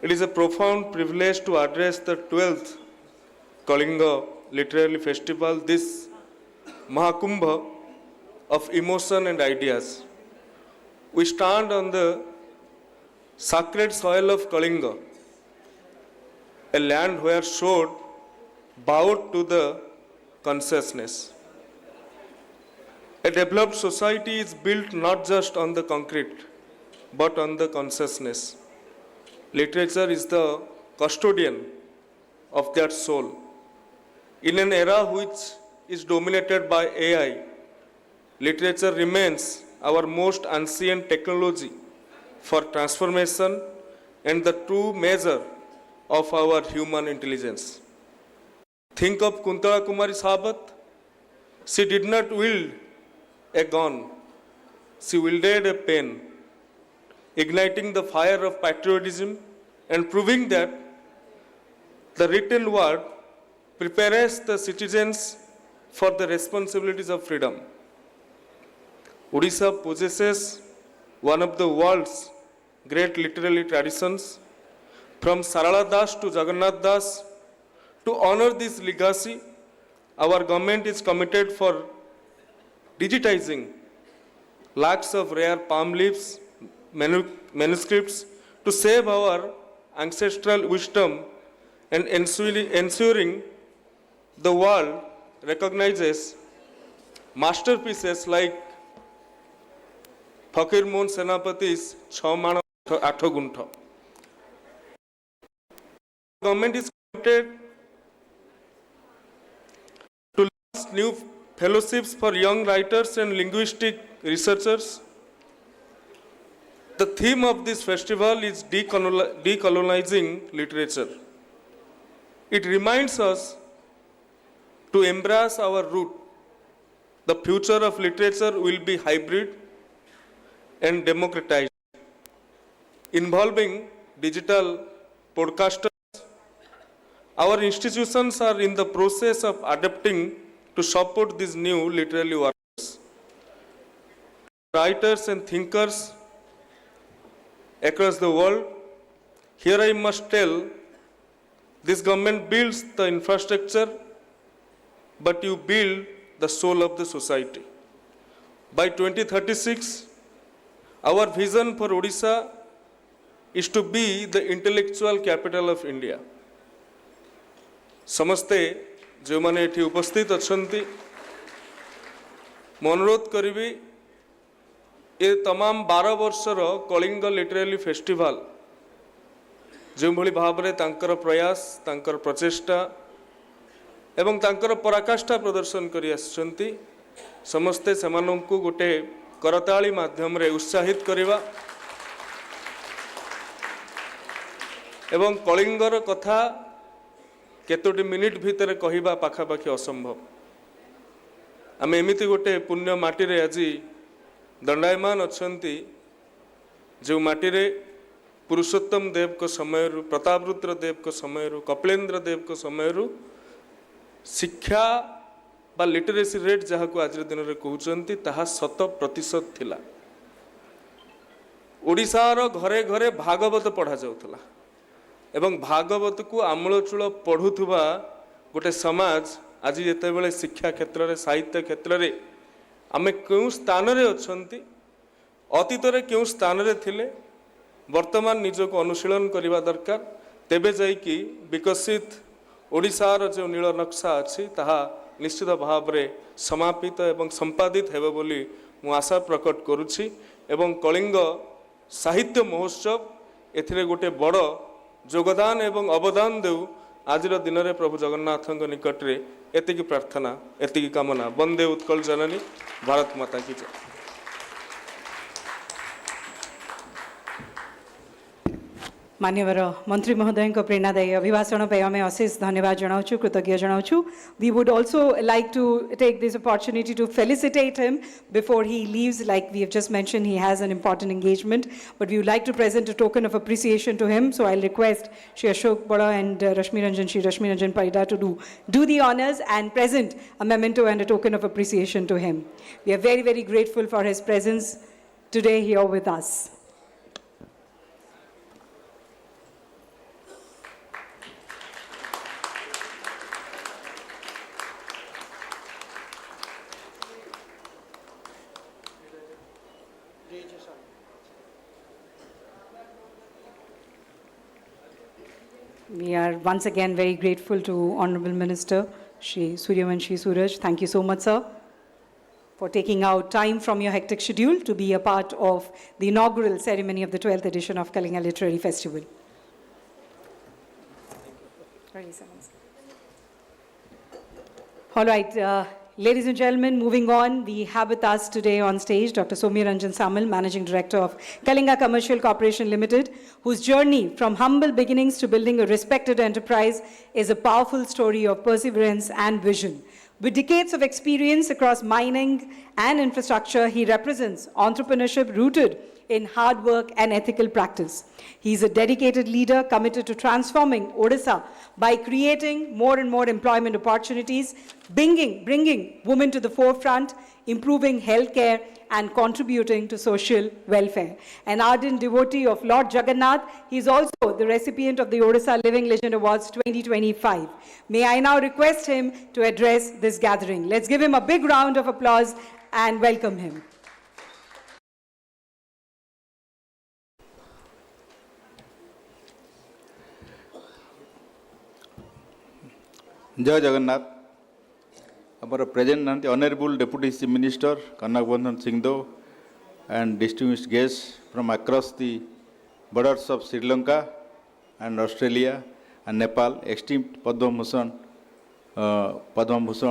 It is a profound privilege to address the 12th Kalinga Literary Festival, this Mahakumbha of emotion and ideas. We stand on the sacred soil of Kalinga, a land where sword bowed to the consciousness. A developed society is built not just on the concrete, but on the consciousness. Literature is the custodian of that soul. In an era which is dominated by AI, literature remains our most ancient technology for transformation and the true measure of our human intelligence. Think of Kuntala Kumari Sabat. She did not wield a gun, she wielded a pen, igniting the fire of patriotism and proving that the written word prepares the citizens for the responsibilities of freedom. Odisha possesses one of the world's great literary traditions. From Sarala Das to Jagannath Das, to honor this legacy, our government is committed for digitizing lakhs of rare palm leaves, manuscripts to save our ancestral wisdom and ensuring the world recognizes masterpieces like Fakir Mohan Senapati's Chhaumana Athaguntha. Government is committed to launch new fellowships for young writers and linguistic researchers. The theme of this festival is decolonizing literature. It reminds us to embrace our root. The future of literature will be hybrid and democratized, involving digital podcasters. Our institutions are in the process of adapting to support these new literary workers. Writers and thinkers across the world, here I must tell, this government builds the infrastructure, but you build the soul of the society. By 2036, our vision for Odisha is to be the intellectual capital of India. समस्ते जो माने एठी उपस्थित अछंती मैं अनुरोध करी ए तमाम 12 वर्षर Kalinga literary festival जो भली भाव में तांकर प्रयास तांकर प्रचेष्टा एवं तांकर पराकाष्ठा प्रदर्शन करी आछंती समस्ते सेमानंकु गोटे करताली माध्यम रे उत्साहित करिवा एवं कलिंगर कथा केतोटी मिनिट भितर कहवा पाखापाखि असंभव आम एमती गोटे पुण्य माटी रे आज दंडायमान अच्छंती जो माटी रे पुरुषोत्तम देव को समय प्रतापरुद्र देव को समय कपिलेन्द्र देव को समय शिक्षा बा लिटरेसी रेट जहाँ को आज दिन में कहते ताहा 100% थिला। ओडिशार घरे घरे भागवत पढ़ा जाउथला एवं भागवत को आमूलचूल पढ़ुवा गोटे समाज आज जिते शिक्षा क्षेत्र में साहित्य क्षेत्र में आम क्यों स्थान रे अछंती अतीत रे क्यों स्थान रे थिले वर्तमान निजको अनुशीलन करने दरकार तेबे जाइकी विकसित ओडिशार जो नील नक्शा अच्छी ताहा निश्चित भाव में समापित एवं संपादित हेबो बोली मु आशा प्रकट करुछि एवं कलिंग साहित्य महोत्सव एथिरे गोटे बड़ योगदान एवं अवदान देउ आज दिन में प्रभु जगन्नाथ निकट रे एतिकी प्रार्थना एतिकी कामना। वंदे उत्कल जननी भारत माता की जय। मान्यवर मंत्री महोदय को प्रेरणादायी अभिभाषण पे आम अशेष धन्यवाद जनाऊँ कृतज्ञ जनाऊँ we would also like to take this opportunity to felicitate him before he leaves. Like we have just mentioned, he has an important engagement, but we would like to present a token of appreciation to him. So I'll request Shri Ashok Bada and Rashmi Ranjan Parida to do the honors and present a memento and a token of appreciation to him. We are very, very grateful for his presence today here with us. We are once again very grateful to Honorable Minister Shri Suryavanshi Suraj. Thank you so much, sir, for taking out time from your hectic schedule to be a part of the inaugural ceremony of the 12th edition of Kalinga Literary Festival. All right, ladies and gentlemen, moving on, we have with us today on stage Dr. Soumya Ranjan Samal, Managing Director of Kalinga Commercial Corporation Limited, whose journey from humble beginnings to building a respected enterprise is a powerful story of perseverance and vision. With decades of experience across mining and infrastructure, he represents entrepreneurship rooted in hard work and ethical practice. He is a dedicated leader committed to transforming Odisha by creating more and more employment opportunities, bringing women to the forefront, improving healthcare, and contributing to social welfare. An ardent devotee of Lord Jagannath, he is also the recipient of the Odisha Living Legend Awards 2025. May I now request him to address this gathering. Let's give him a big round of applause and welcome him. जय Jagannath our present and Honorable Deputy Chief Minister Kannagabandhan Singhdeo and distinguished guests from across the borders of Sri Lanka and Australia and Nepal, esteemed Padma Bhushan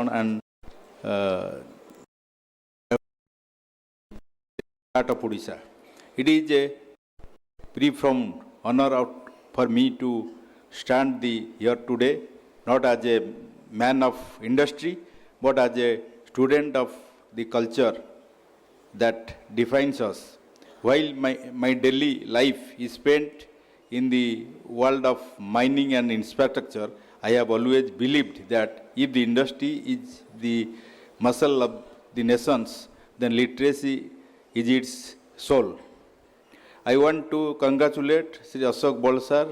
and part of Odisha. It is a profound honor for me to stand here today, not as a man of industry, but as a student of the culture that defines us. While my daily life is spent in the world of mining and infrastructure, I have always believed that if the industry is the muscle of the nations, then literacy is its soul. I want to congratulate Sri Ashok Bolsar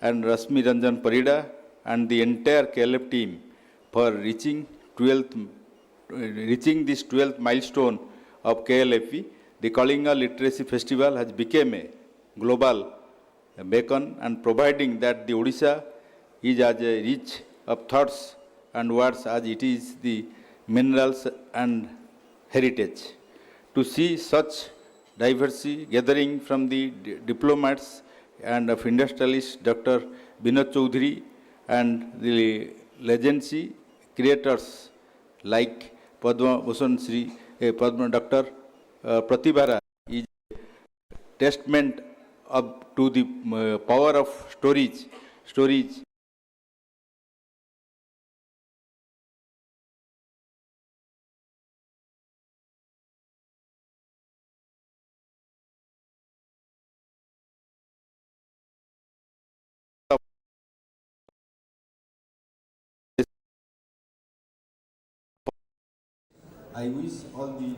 and Rashmi Ranjan Parida and the entire KLF team for reaching this 12th milestone of KLFE. The Kalinga Literacy Festival has become a global beacon and providing that the Odisha is as rich of thoughts and words as it is the minerals and heritage. To see such diversity gathering from the diplomats and of industrialists Dr. Binod Chaudhary and the legacy creators like Padma Bhushan Dr. Pratibha is a testament to the power of stories. I wish all the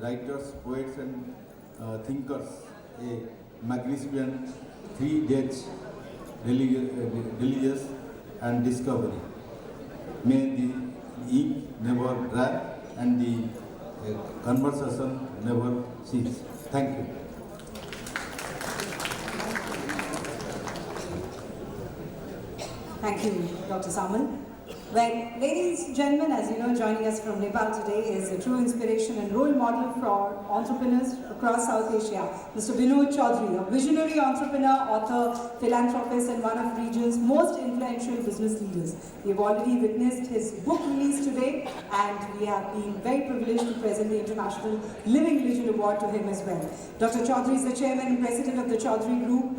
writers, poets and thinkers a magnificent 3 days religious and discovery. May the ink never dry and the conversation never cease. Thank you. Thank you, Dr. Samal. Well, ladies and gentlemen, as you know, joining us from Nepal today is a true inspiration and role model for entrepreneurs across South Asia, Mr. Binod Chaudhary, a visionary entrepreneur, author, philanthropist, and one of the region's most influential business leaders. We have already witnessed his book release today, and we have been very privileged to present the International Living Legend Award to him as well. Dr. Chaudhary is the chairman and president of the Chaudhary Group,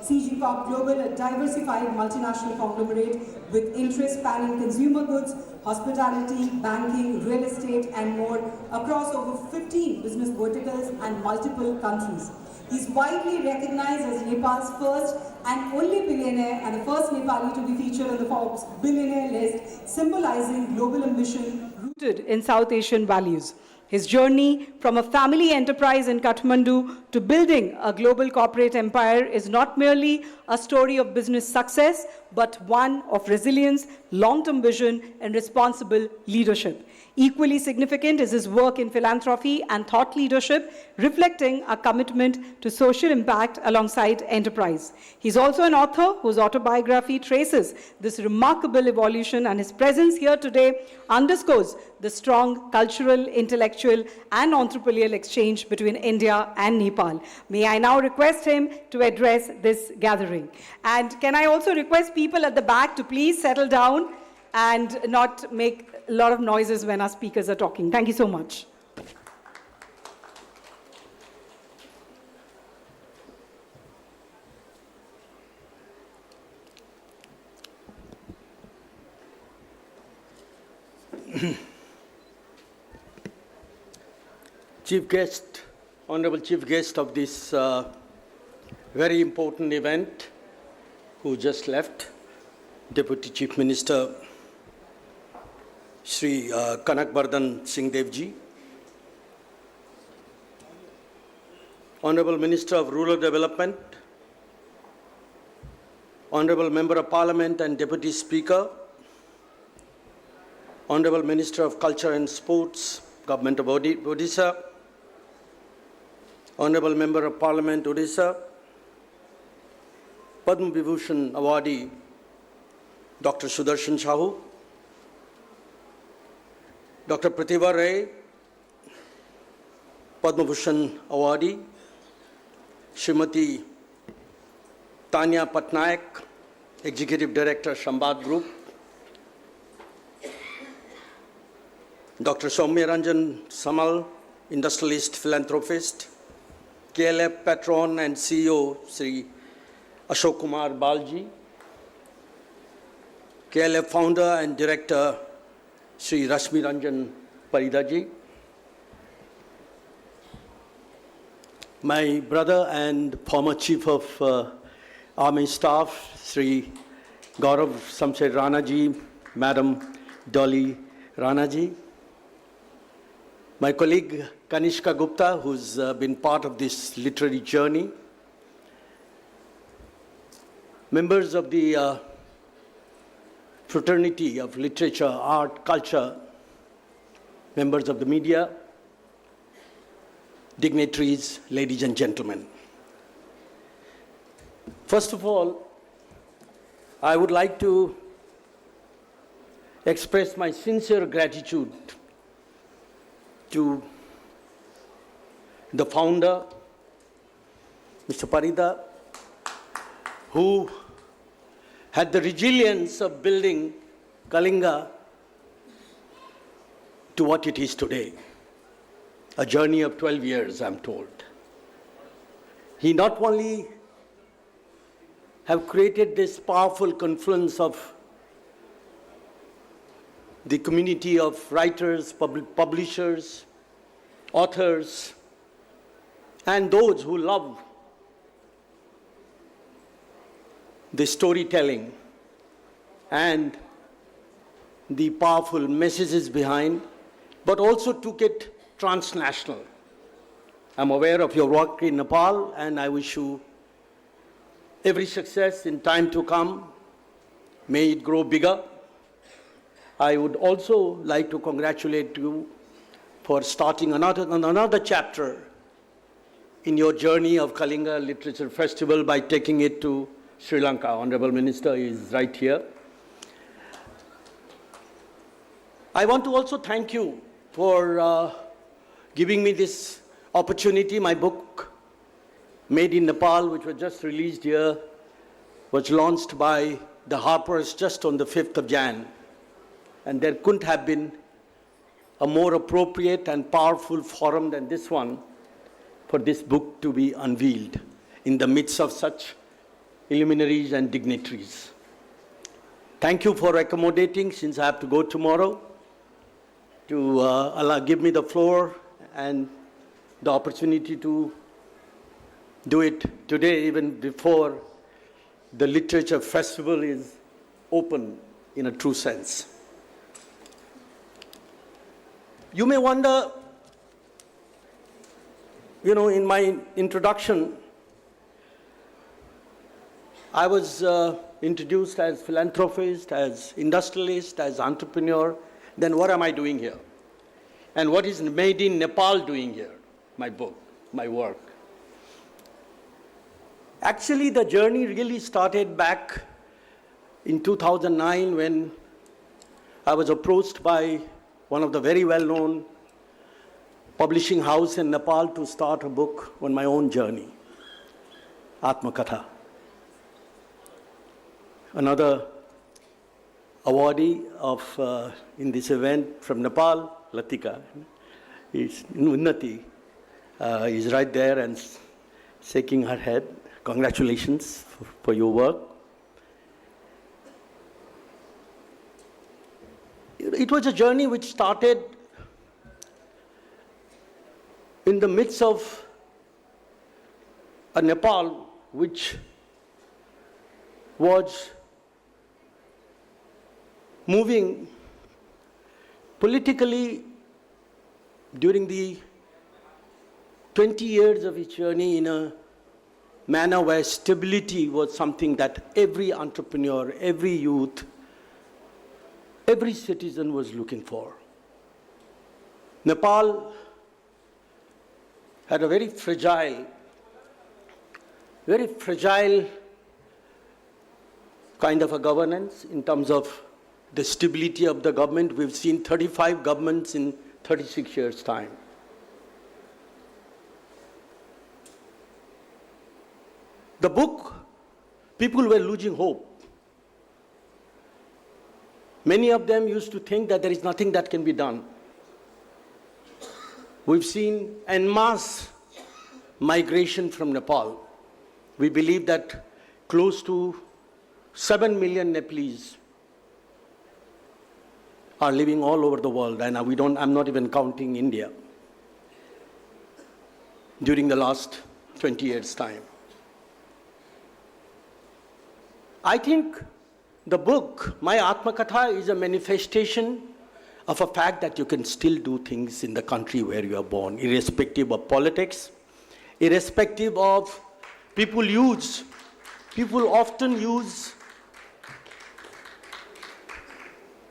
CG Corp Global, a diversified multinational conglomerate with interests spanning consumer goods, hospitality, banking, real estate, and more across over 15 business verticals and multiple countries. He is widely recognized as Nepal's first and only billionaire and the first Nepali to be featured on the Forbes billionaire list, symbolizing global ambition rooted in South Asian values. His journey from a family enterprise in Kathmandu to building a global corporate empire is not merely a story of business success, but one of resilience, long-term vision, and responsible leadership. Equally significant is his work in philanthropy and thought leadership, reflecting a commitment to social impact alongside enterprise. He's also an author whose autobiography traces this remarkable evolution, and his presence here today underscores the strong cultural, intellectual, and entrepreneurial exchange between India and Nepal. May I now request him to address this gathering. And can I also request people at the back to please settle down and not make a lot of noises when our speakers are talking. Thank you so much. Chief guest, honorable chief guest of this very important event, who just left, Deputy Chief Minister Shri Kanakvardhan Singh Devji, Honorable Minister of Rural Development, Honorable Member of Parliament and Deputy Speaker, Honorable Minister of Culture and Sports, Government of Odisha, Honorable Member of Parliament, Odisha, Padma Vibhushan awardee, Dr. Sudarshan Sahu, Dr. Pratibha Ray, Padma Bhushan awardee, Srimati Tanya Patnaik, Executive Director, Shambhat Group, Dr. Soumya Ranjan Samal, Industrialist, Philanthropist, KLF Patron and CEO, Sri Ashok Kumar Balji, KLF Founder and Director, Sri Rashmi Ranjan Paridaji, my brother and former Chief of Army Staff, Sri Gaurav Samshed Ranaji, Madam Dolly Ranaji, my colleague Kanishka Gupta, who's been part of this literary journey, members of the fraternity of literature, art, culture, members of the media, dignitaries, ladies and gentlemen. First of all, I would like to express my sincere gratitude to the founder, Mr. Parida, who had the resilience of building Kalinga to what it is today. A journey of 12 years, I'm told. He not only have created this powerful confluence of the community of writers, publishers, authors, and those who love the storytelling and the powerful messages behind, but also took it transnational. I'm aware of your work in Nepal, and I wish you every success in time to come. May it grow bigger. I would also like to congratulate you for starting another chapter in your journey of Kalinga Literature Festival by taking it to Sri Lanka. Honorable Minister is right here. I want to also thank you for giving me this opportunity. My book, Made in Nepal, which was just released here, was launched by the Harpers just on the 5th of Jan. And there couldn't have been a more appropriate and powerful forum than this one for this book to be unveiled in the midst of such luminaries and dignitaries. Thank you for accommodating, since I have to go tomorrow, to give me the floor and the opportunity to do it today, even before the literature festival is open in a true sense. You may wonder, in my introduction, I was introduced as philanthropist, as industrialist, as entrepreneur. Then what am I doing here? And what is Made in Nepal doing here? My book, my work. Actually, the journey really started back in 2009 when I was approached by one of the very well-known publishing house in Nepal to start a book on my own journey, Atmakatha. Another awardee of in this event from Nepal, Latika, is Unnati, is right there and shaking her head. Congratulations for your work. It was a journey which started in the midst of a Nepal which was moving politically during the 20 years of its journey in a manner where stability was something that every entrepreneur, every youth, every citizen was looking for. Nepal had a very fragile kind of a governance in terms of the stability of the government. We've seen 35 governments in 36 years' time. The book, people were losing hope. Many of them used to think that there is nothing that can be done. We've seen en masse migration from Nepal. We believe that close to 7 million Nepalese are living all over the world, and I'm not even counting India, during the last 20 years' time. I think the book, my Atmakatha, is a manifestation of a fact that you can still do things in the country where you are born, irrespective of politics, irrespective of people often use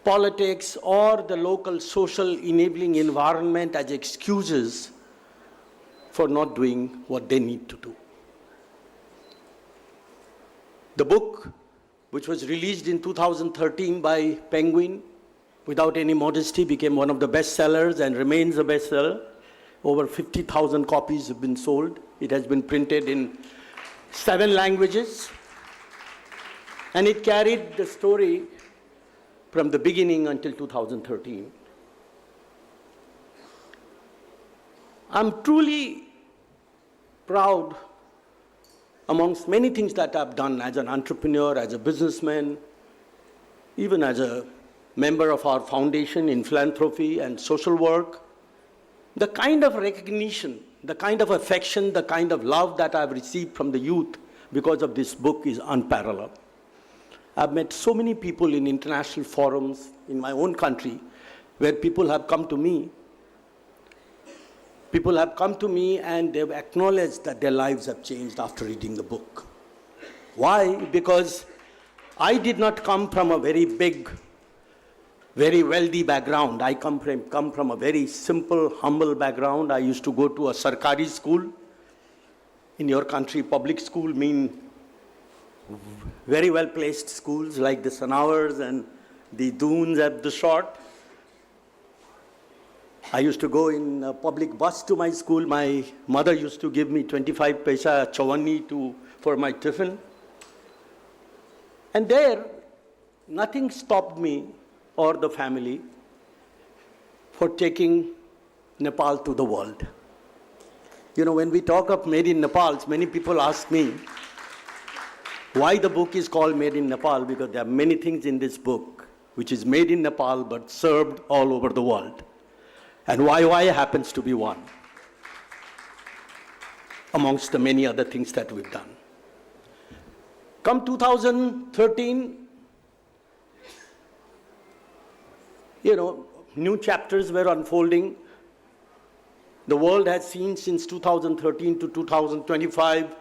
politics or the local social enabling environment as excuses for not doing what they need to do. The book, which was released in 2013 by Penguin, without any modesty, became one of the best sellers and remains a bestseller. Over 50,000 copies have been sold. It has been printed in 7 languages. And it carried the story from the beginning until 2013. I'm truly proud, amongst many things that I've done as an entrepreneur, as a businessman, even as a member of our foundation in philanthropy and social work, the kind of recognition, the kind of affection, the kind of love that I've received from the youth because of this book is unparalleled. I've met so many people in international forums in my own country where people have come to me. People have come to me and they've acknowledged that their lives have changed after reading the book. Why? Because I did not come from a very big, very wealthy background. I come from a very simple, humble background. I used to go to a Sarkari school. In your country, public school mean very well-placed schools like the Sanawars and the Doons at the Short. I used to go in a public bus to my school. My mother used to give me 25 paisa chawani for my tiffin. And there, nothing stopped me or the family for taking Nepal to the world. You know, when we talk of Made in Nepal, many people ask me why the book is called Made in Nepal, because there are many things in this book which is made in Nepal but served all over the world. And YY happens to be one amongst the many other things that we've done. Come 2013, you know, new chapters were unfolding. The world has seen since 2013 to 2025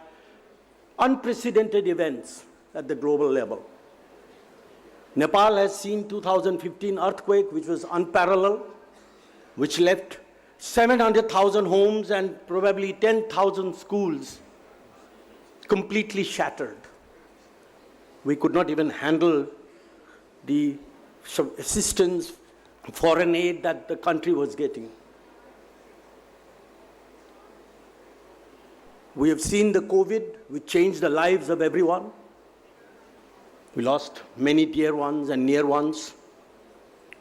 unprecedented events at the global level. Nepal has seen 2015 earthquake, which was unparalleled, which left 700,000 homes and probably 10,000 schools completely shattered. We could not even handle the assistance, foreign aid that the country was getting. We have seen the COVID, which changed the lives of everyone. We lost many dear ones and near ones.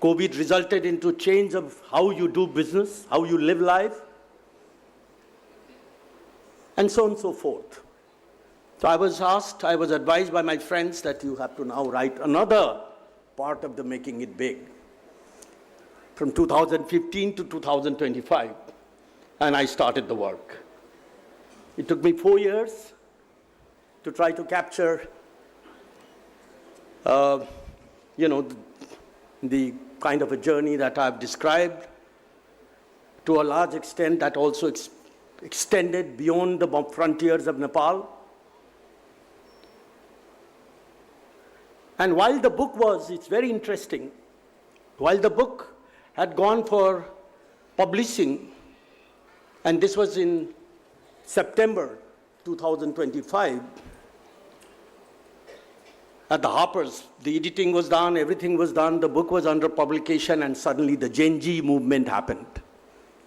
COVID resulted into change of how you do business, how you live life, and so on and so forth. So I was advised by my friends that you have to now write another part of the Making It Big from 2015 to 2025, and I started the work. It took me 4 years to try to capture, you know, the kind of a journey that I've described. To a large extent, that also extended beyond the frontiers of Nepal. And while the book it's very interesting, while the book had gone for publishing, and this was in September 2025, at the Harper's, the editing was done, everything was done, the book was under publication, and suddenly the Gen Z movement happened,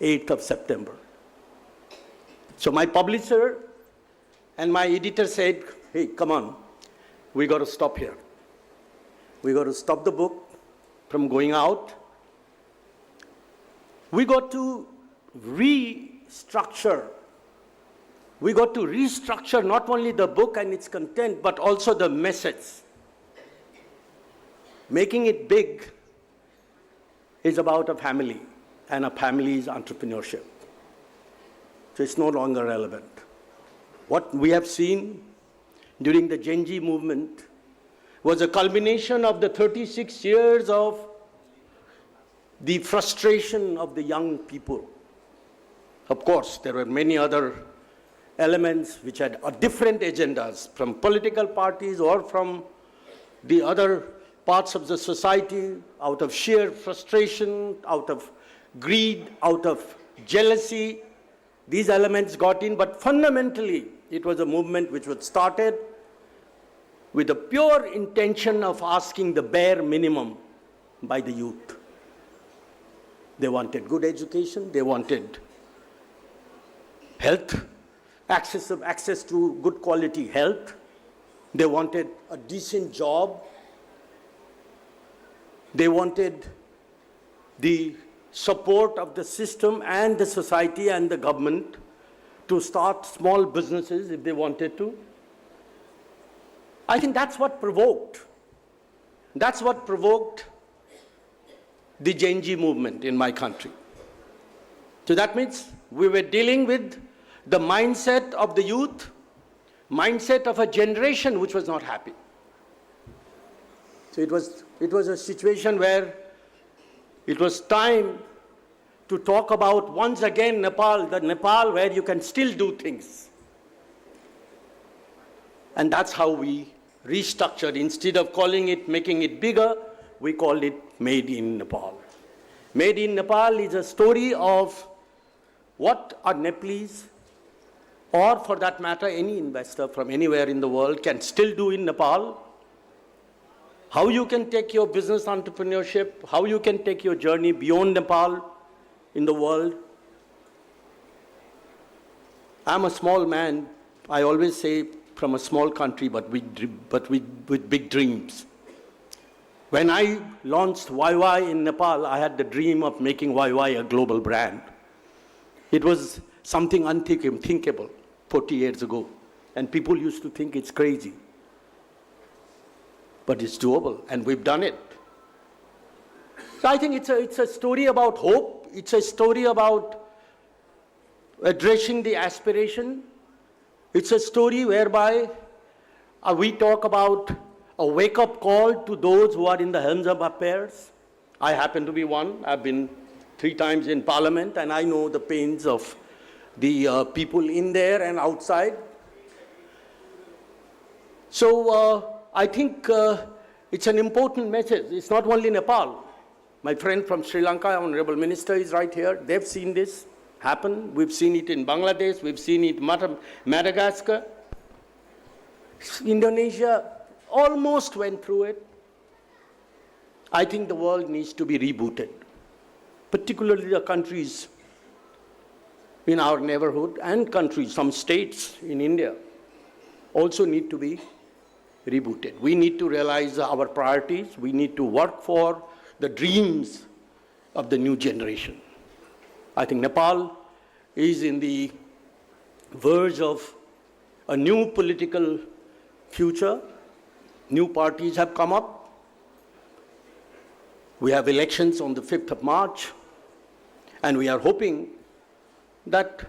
8th of September. So my publisher and my editor said, hey, come on, we got to stop here. We got to stop the book from going out. We got to restructure. We got to restructure not only the book and its content, but also the message. Making It Big is about a family and a family's entrepreneurship. So it's no longer relevant. What we have seen during the Gen Z movement was a culmination of the 36 years of the frustration of the young people. Of course, there were many other elements which had different agendas from political parties or from the other parts of the society, out of sheer frustration, out of greed, out of jealousy. These elements got in, but fundamentally, it was a movement which was started with the pure intention of asking the bare minimum by the youth. They wanted good education, they wanted health, access to good quality health, they wanted a decent job, they wanted the support of the system and the society and the government to start small businesses if they wanted to. I think that's what provoked the Gen Z movement in my country. So that means we were dealing with the mindset of the youth, mindset of a generation which was not happy. So it was a situation where it was time to talk about once again Nepal, the Nepal where you can still do things. And that's how we restructured. Instead of calling it Making It Bigger, we called it Made in Nepal. Made in Nepal is a story of what a Nepalese, or for that matter, any investor from anywhere in the world can still do in Nepal. How you can take your business entrepreneurship, how you can take your journey beyond Nepal in the world. I'm a small man, I always say, from a small country, but with big dreams. When I launched YY in Nepal, I had the dream of making YY a global brand. It was something unthinkable 40 years ago, and people used to think it's crazy. But it's doable, and we've done it. So I think it's a story about hope. It's a story about addressing the aspiration. It's a story whereby we talk about a wake-up call to those who are in the helms of affairs. I happen to be one. I've been 3 times in Parliament, and I know the pains of the people in there and outside. So I think it's an important message. It's not only Nepal. My friend from Sri Lanka, Honorable Minister, is right here. They've seen this happen. We've seen it in Bangladesh. We've seen it in Madagascar. Indonesia almost went through it. I think the world needs to be rebooted, particularly the countries in our neighborhood and countries, some states in India also need to be rebooted. We need to realize our priorities. We need to work for the dreams of the new generation. I think Nepal is in the verge of a new political future. New parties have come up. We have elections on the 5th of March, and we are hoping that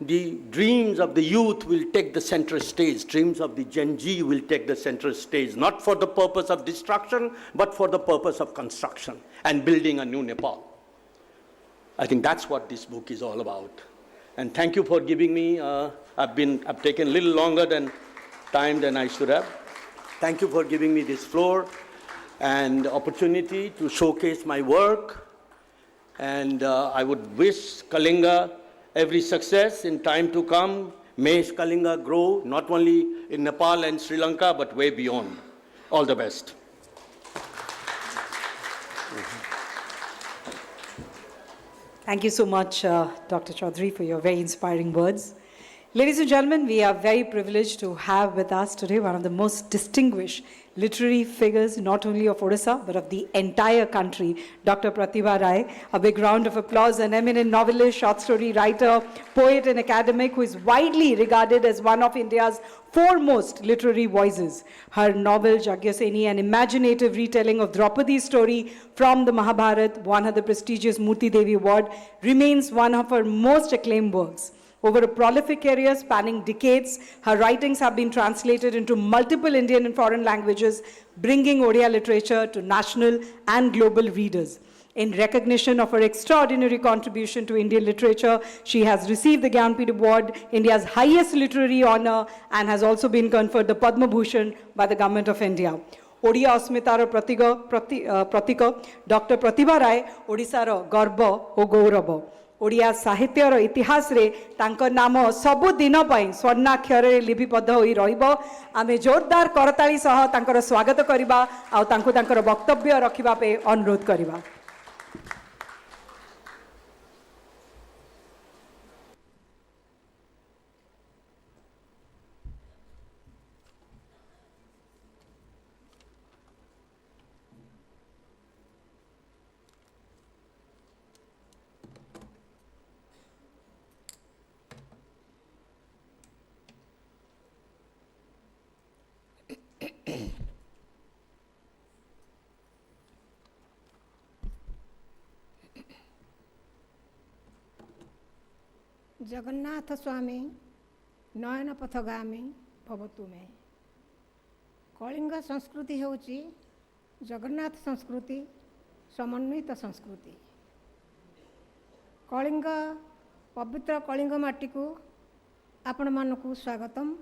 the dreams of the youth will take the center stage. Dreams of the Gen Z will take the center stage, not for the purpose of destruction, but for the purpose of construction and building a new Nepal. I think that's what this book is all about. And thank you for giving me, I've taken a little longer time than I should have. Thank you for giving me this floor and opportunity to showcase my work. And I would wish Kalinga every success in time to come. May Kalinga grow, not only in Nepal and Sri Lanka, but way beyond. All the best. Thank you so much, Dr. Chaudhary, for your very inspiring words. Ladies and gentlemen, we are very privileged to have with us today one of the most distinguished literary figures, not only of Odisha, but of the entire country, Dr. Pratibha Rai. A big round of applause, an eminent novelist, short story writer, poet and academic who is widely regarded as one of India's foremost literary voices. Her novel, Jagyaseni, an imaginative retelling of Draupadi's story from the Mahabharata, won her the prestigious Murti Devi Award, remains one of her most acclaimed works. Over a prolific career spanning decades, her writings have been translated into multiple Indian and foreign languages, bringing Odia literature to national and global readers. In recognition of her extraordinary contribution to Indian literature, she has received the Gyanpith Award, India's highest literary honor, and has also been conferred the Padma Bhushan by the Government of India. Odia Asmitara Pratika, Dr. Pratibha Rai, Odisara Garba o Gauraba. Odia साहित्यर इतिहास रे तांको नाम सबु दिन पई स्वर्णाक्षर रे लिपिबद्ध होई रहिबो आमे जोरदार करताली सह तांकर स्वागत करिबा आ तांको तांकर वक्तव्य रखिबा पे अनुरोध करिबा। जगन्नाथ स्वामी नयन पथगामी भवतु में कलिंग संस्कृति होची जगन्नाथ संस्कृति समन्वित संस्कृति। कलिंग पवित्र कलिंग माटी को आपण मानकु स्वागतम,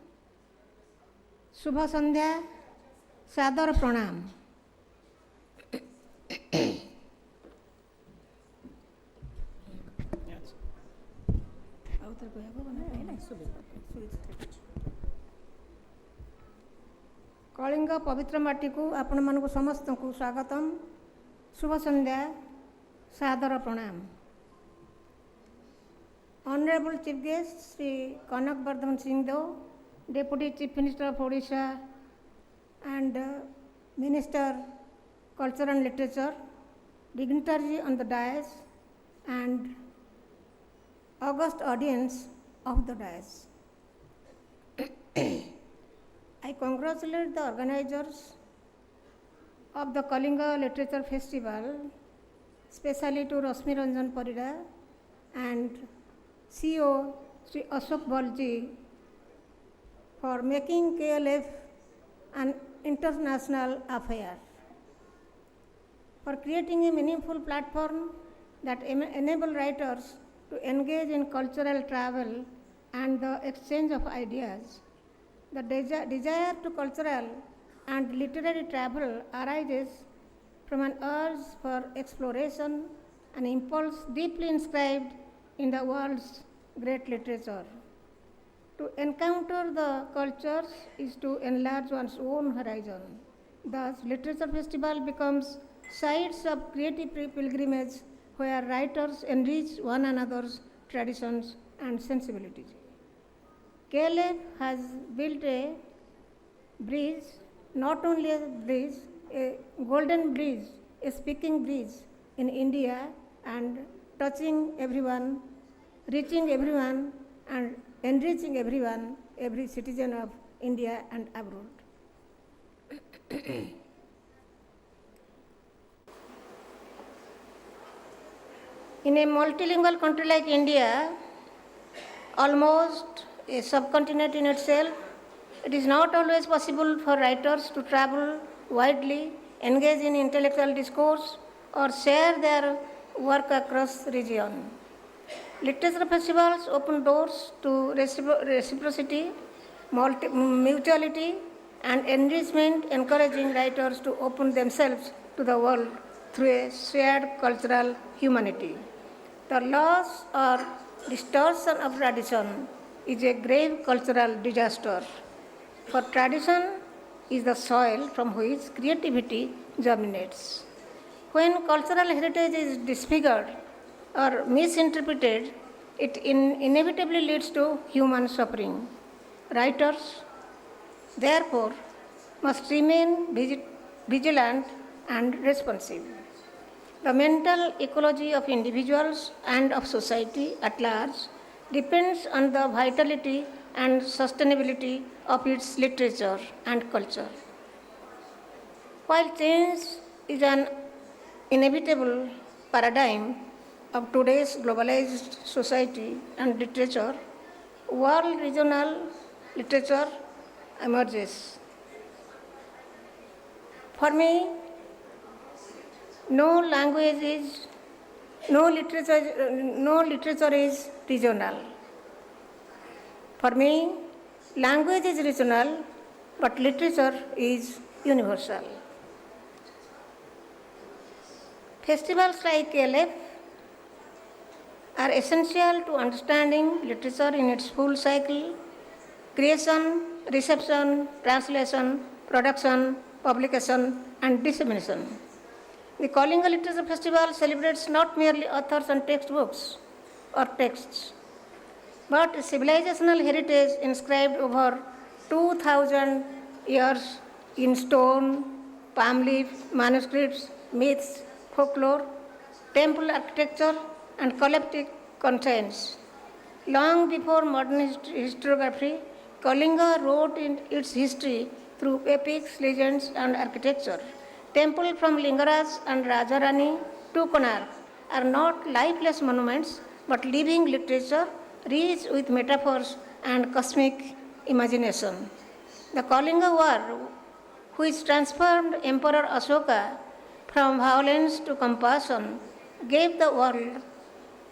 शुभ संध्या, सादर प्रणाम। कलिंग पवित्र माटी को आपण मानकु समस्त को स्वागतम, शुभ संध्या, सादर प्रणाम। Honourable chief guest Shri Kanak Vardhaman Singh Deo, Deputy Chief Minister of Odisha and Minister culture and literature, dignitary on the dais, and august audience of the dais. I congratulate the organizers of the Kalinga Literature Festival, especially to Rashmi Ranjan Parida and CEO Sri Ashok Balji for making KLF an international affair, for creating a meaningful platform that enable writers to engage in cultural travel and the exchange of ideas. The desire to cultural and literary travel arises from an urge for exploration, an impulse deeply inscribed in the world's great literature. To encounter the cultures is to enlarge one's own horizon. Thus, Literature Festival becomes sites of creative pilgrimage where writers enrich one another's traditions and sensibilities. KLF has built a bridge, not only a bridge, a golden bridge, a speaking bridge in India and touching everyone, reaching everyone and enriching everyone, every citizen of India and abroad. In a multilingual country like India, almost a subcontinent in itself, it is not always possible for writers to travel widely, engage in intellectual discourse, or share their work across region. Literature festivals open doors to reciprocity, mutuality, and enrichment, encouraging writers to open themselves to the world through a shared cultural humanity. The loss or distortion of tradition is a grave cultural disaster. For tradition is the soil from which creativity germinates. When cultural heritage is disfigured or misinterpreted, it inevitably leads to human suffering. Writers, therefore, must remain vigilant and responsive. The mental ecology of individuals and of society at large depends on the vitality and sustainability of its literature and culture. While change is an inevitable paradigm of today's globalized society and literature, world regional literature emerges. For me, no literature is regional. For me, language is regional, but literature is universal. Festivals like KLF are essential to understanding literature in its full cycle: creation, reception, translation, production, publication, and dissemination. The Kalinga Literature Festival celebrates not merely authors and textbooks or texts, but civilizational heritage inscribed over 2,000 years in stone, palm leaf, manuscripts, myths, folklore, temple architecture, and collective conscience. Long before modern historiography, Kalinga wrote in its history through epics, legends, and architecture. Temples from Lingaraj and Rajarani to Konark are not lifeless monuments, but living literature rich with metaphors and cosmic imagination. The Kalinga War, which transformed Emperor Ashoka from violence to compassion, gave the world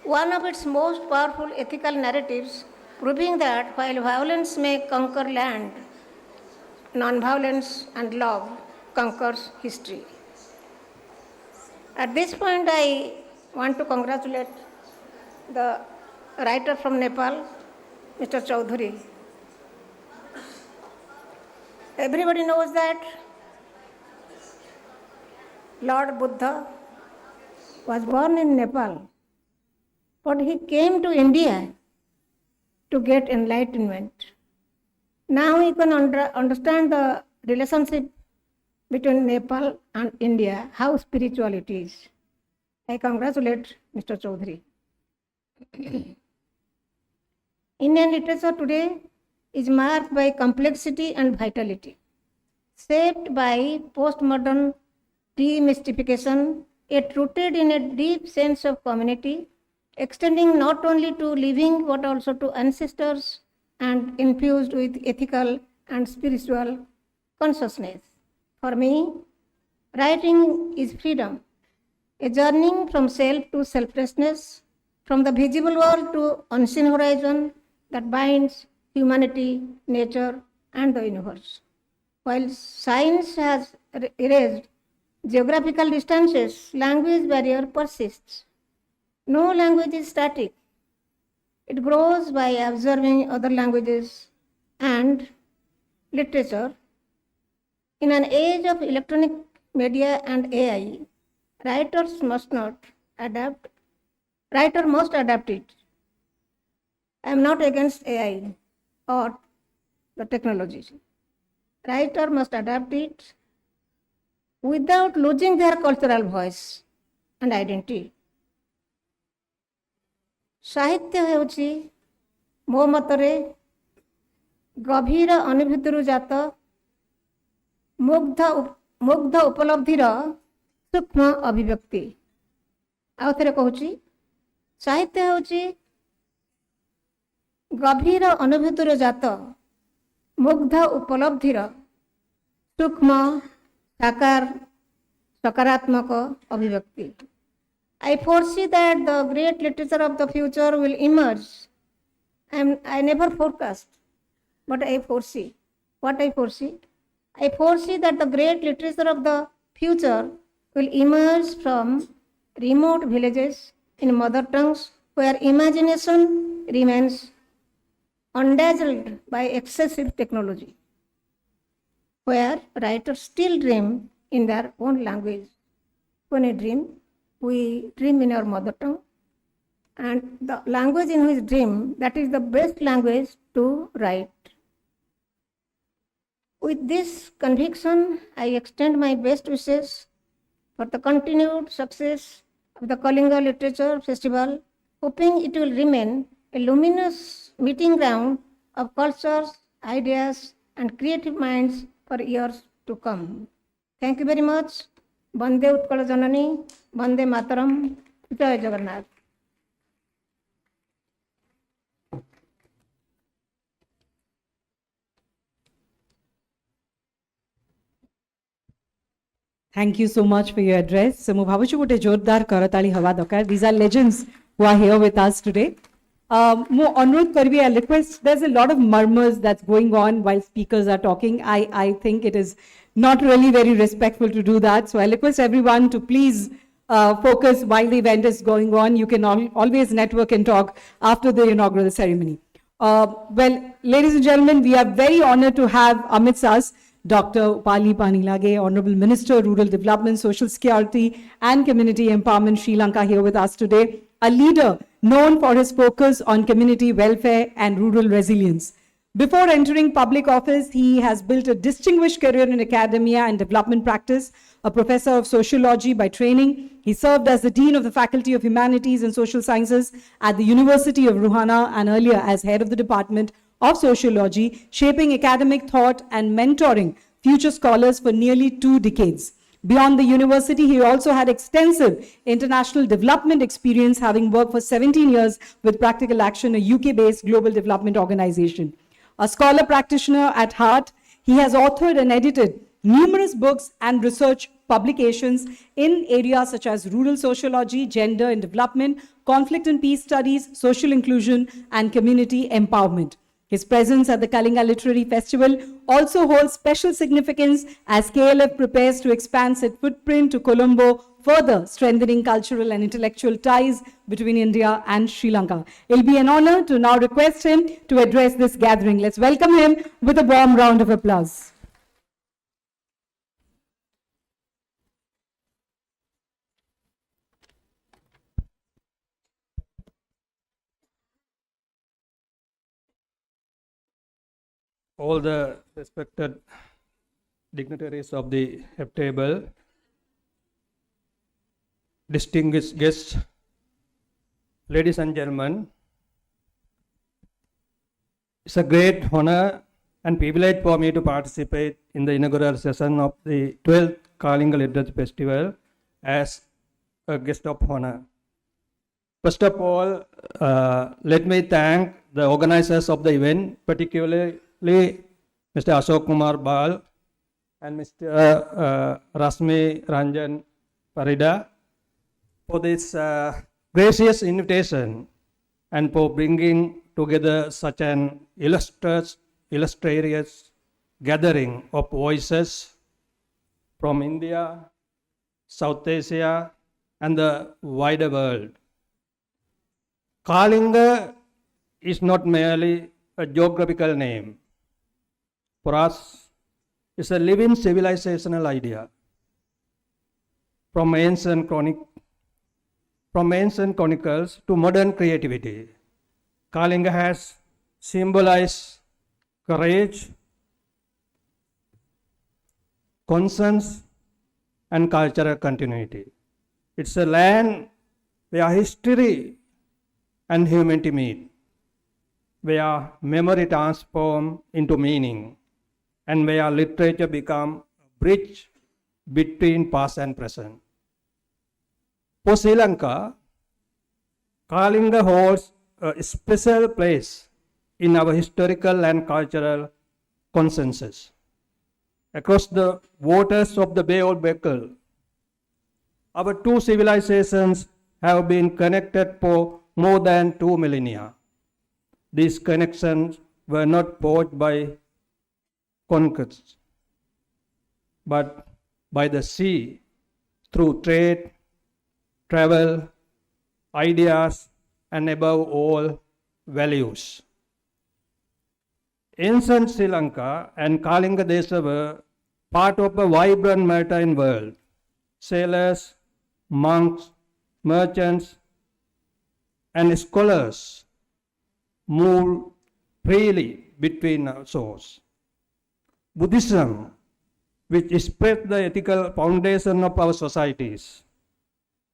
one of its most powerful ethical narratives, proving that while violence may conquer land, non-violence and love conquers history. At this point, I want to congratulate the writer from Nepal, Mr. Chaudhary. Everybody knows that Lord Buddha was born in Nepal, but he came to India to get enlightenment. Now we can understand the relationship between Nepal and India, how spiritual it is. I congratulate Mr. Chaudhary. Indian literature today is marked by complexity and vitality, shaped by postmodern demystification, yet rooted in a deep sense of community, extending not only to living but also to ancestors and infused with ethical and spiritual consciousness. For me, writing is freedom, a journey from self to selflessness, from the visible world to unseen horizon that binds humanity, nature, and the universe. While science has erased geographical distances, language barrier persists. No language is static. It grows by observing other languages and literature. In an age of electronic media and AI, writers must adapt it. I am not against AI or the technology. Writer must adapt it without losing their cultural voice and identity. ସାହିତ୍ୟ ହେଉଛି ମୋ ମତରେ ଗଭୀର ଅନୁଭୂତିରୁ ଜାତ ମୁଗ୍ଧ ଉପଲବ୍ଧିର ସୂକ୍ଷ୍ମ ଅଭିବ୍ୟକ୍ତି। ଆଉ ଥରେ କହୁଛି, ସାହିତ୍ୟ ହେଉଛି ଗଭୀର ଅନୁଭୂତିରୁ ଜାତ ମୁଗ୍ଧ ଉପଲବ୍ଧିର ସୂକ୍ଷ୍ମ ସକାରାତ୍ମକ ଅଭିବ୍ୟକ୍ତି। I foresee that the great literature of the future will emerge. I never forecast, but I foresee. What I foresee? I foresee that the great literature of the future will emerge from remote villages in mother tongues where imagination remains undazzled by excessive technology, where writers still dream in their own language. When I dream, we dream in our mother tongue, and the language in which dream, that is the best language to write. With this conviction, I extend my best wishes for the continued success of the Kalinga Literature Festival, hoping it will remain a luminous meeting ground of cultures, ideas, and creative minds for years to come. Thank you very much. Bande Utkala Janani, Bande Mataram, Jai Jagannath. Thank you so much for your address. So, Mubhabuchu gote jordar karatali hawa dokar. These are legends who are here with us today. Mo anurudh karbi, I request, there's a lot of murmurs that's going on while speakers are talking. I think it is not really very respectful to do that. So I request everyone to please focus while the event is going on. You can always network and talk after the inaugural ceremony. Well, ladies and gentlemen, we are very honored to have amidst us Dr. Upali Panilage, Honorable Minister, Rural Development, Social Security and Community Empowerment, Sri Lanka, here with us today. A leader known for his focus on community welfare and rural resilience. Before entering public office, he has built a distinguished career in academia and development practice, a professor of sociology by training. He served as the Dean of the Faculty of Humanities and Social Sciences at the University of Ruhana and earlier as head of the Department of Sociology, shaping academic thought and mentoring future scholars for nearly 2 decades. Beyond the university, he also had extensive international development experience, having worked for 17 years with Practical Action, a UK-based global development organization. A scholar practitioner at heart, he has authored and edited numerous books and research publications in areas such as rural sociology, gender and development, conflict and peace studies, social inclusion, and community empowerment. His presence at the Kalinga Literary Festival also holds special significance as KLF prepares to expand its footprint to Colombo, further strengthening cultural and intellectual ties between India and Sri Lanka. It'll be an honor to now request him to address this gathering. Let's welcome him with a warm round of applause. All the respected dignitaries of the table, distinguished guests, ladies and gentlemen, it's a great honor and privilege for me to participate in the inaugural session of the 12th Kalinga Literature Festival as a guest of honor. First of all, let me thank the organizers of the event, particularly Mr. Ashok Kumar Bal and Mr. Rasmi Ranjan Parida for this gracious invitation and for bringing together such an illustrious gathering of voices from India, South Asia, and the wider world. Kalinga is not merely a geographical name. For us, it's a living civilizational idea. From ancient chronicles to modern creativity, Kalinga has symbolized courage, conscience, and cultural continuity. It's a land where history and humanity meet, where memory transforms into meaning, and where literature becomes a bridge between past and present. For Sri Lanka, Kalinga holds a special place in our historical and cultural consensus. Across the waters of the Bay of Bengal, our two civilizations have been connected for more than 2 millennia. These connections were not forged by conquest, but by the sea, through trade, travel, ideas, and above all, values. Ancient Sri Lanka and Kalinga Desha were part of a vibrant maritime world. Sailors, monks, merchants, and scholars moved freely between our shores. Buddhism, which spread the ethical foundation of our societies,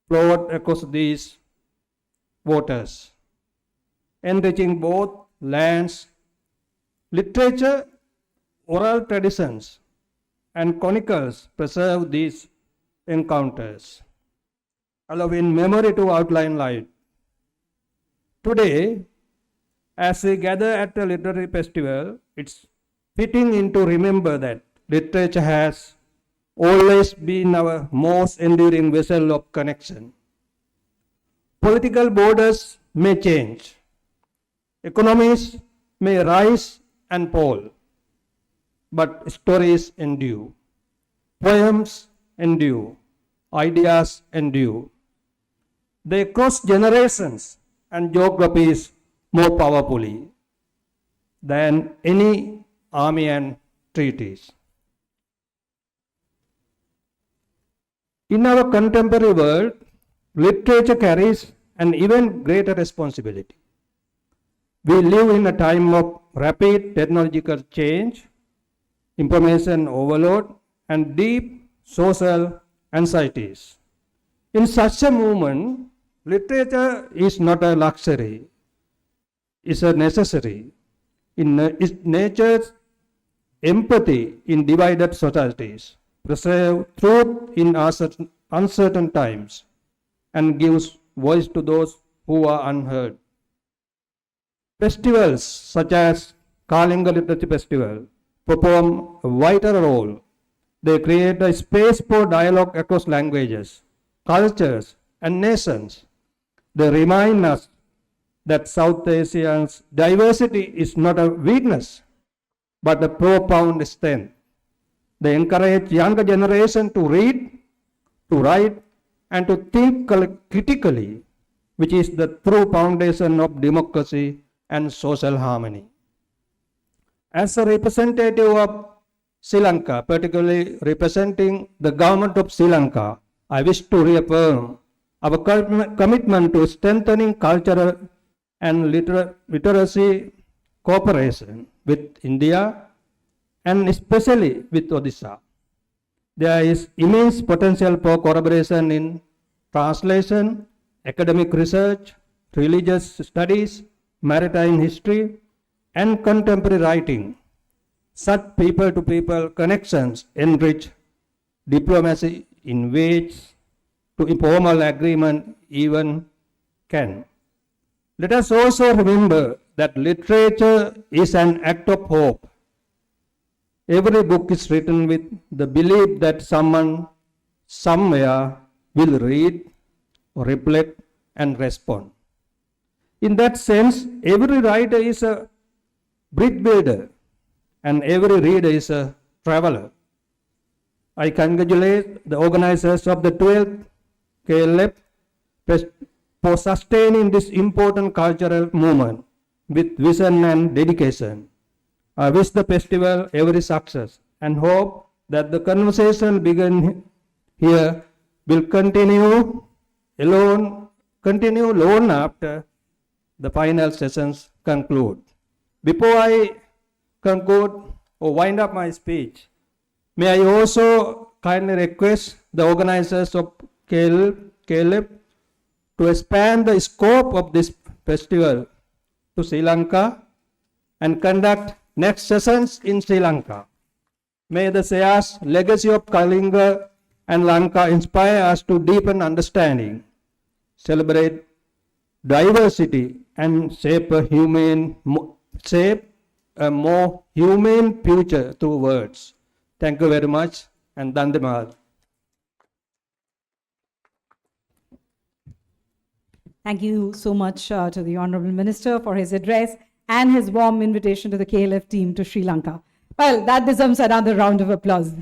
flowed across these waters, enriching both lands. Literature, oral traditions, and chronicles preserve these encounters, allowing memory to outline life. Today, as we gather at a literary festival, it's fitting to remember that literature has always been our most enduring vessel of connection. Political borders may change, economies may rise and fall, but stories endure, poems endure, ideas endure. They cross generations and geographies more powerfully than any army and treaties. In our contemporary world, literature carries an even greater responsibility. We live in a time of rapid technological change, information overload, and deep social anxieties. In such a moment, literature is not a luxury, it's a necessary. It nurtures empathy in divided societies, preserves truth in uncertain times, and gives voice to those who are unheard. Festivals such as Kalinga Literature Festival perform a vital role. They create a space for dialogue across languages, cultures, and nations. They remind us that South Asia's diversity is not a weakness, but a profound strength. They encourage younger generation to read, to write, and to think critically, which is the true foundation of democracy and social harmony. As a representative of Sri Lanka, particularly representing the government of Sri Lanka, I wish to reaffirm our commitment to strengthening cultural and literacy cooperation with India and especially with Odisha. There is immense potential for collaboration in translation, academic research, religious studies, maritime history, and contemporary writing. Such people-to-people connections enrich diplomacy in ways to informal agreement even can. Let us also remember that literature is an act of hope. Every book is written with the belief that someone somewhere will read, reflect, and respond. In that sense, every writer is a bridge builder and every reader is a traveler. I congratulate the organizers of the 12th KLF for sustaining this important cultural movement with vision and dedication. I wish the festival every success and hope that the conversation begun here will continue long after the final sessions conclude. Before I conclude or wind up my speech, may I also kindly request the organizers of KLF to expand the scope of this festival to Sri Lanka and conduct next sessions in Sri Lanka. May the Sayas legacy of Kalinga and Lanka inspire us to deepen understanding, celebrate diversity, and shape a more humane future through words. Thank you very much, and Dandemahal. Thank you so much to the Honorable Minister for his address and his warm invitation to the KLF team to Sri Lanka. Well, that deserves another round of applause.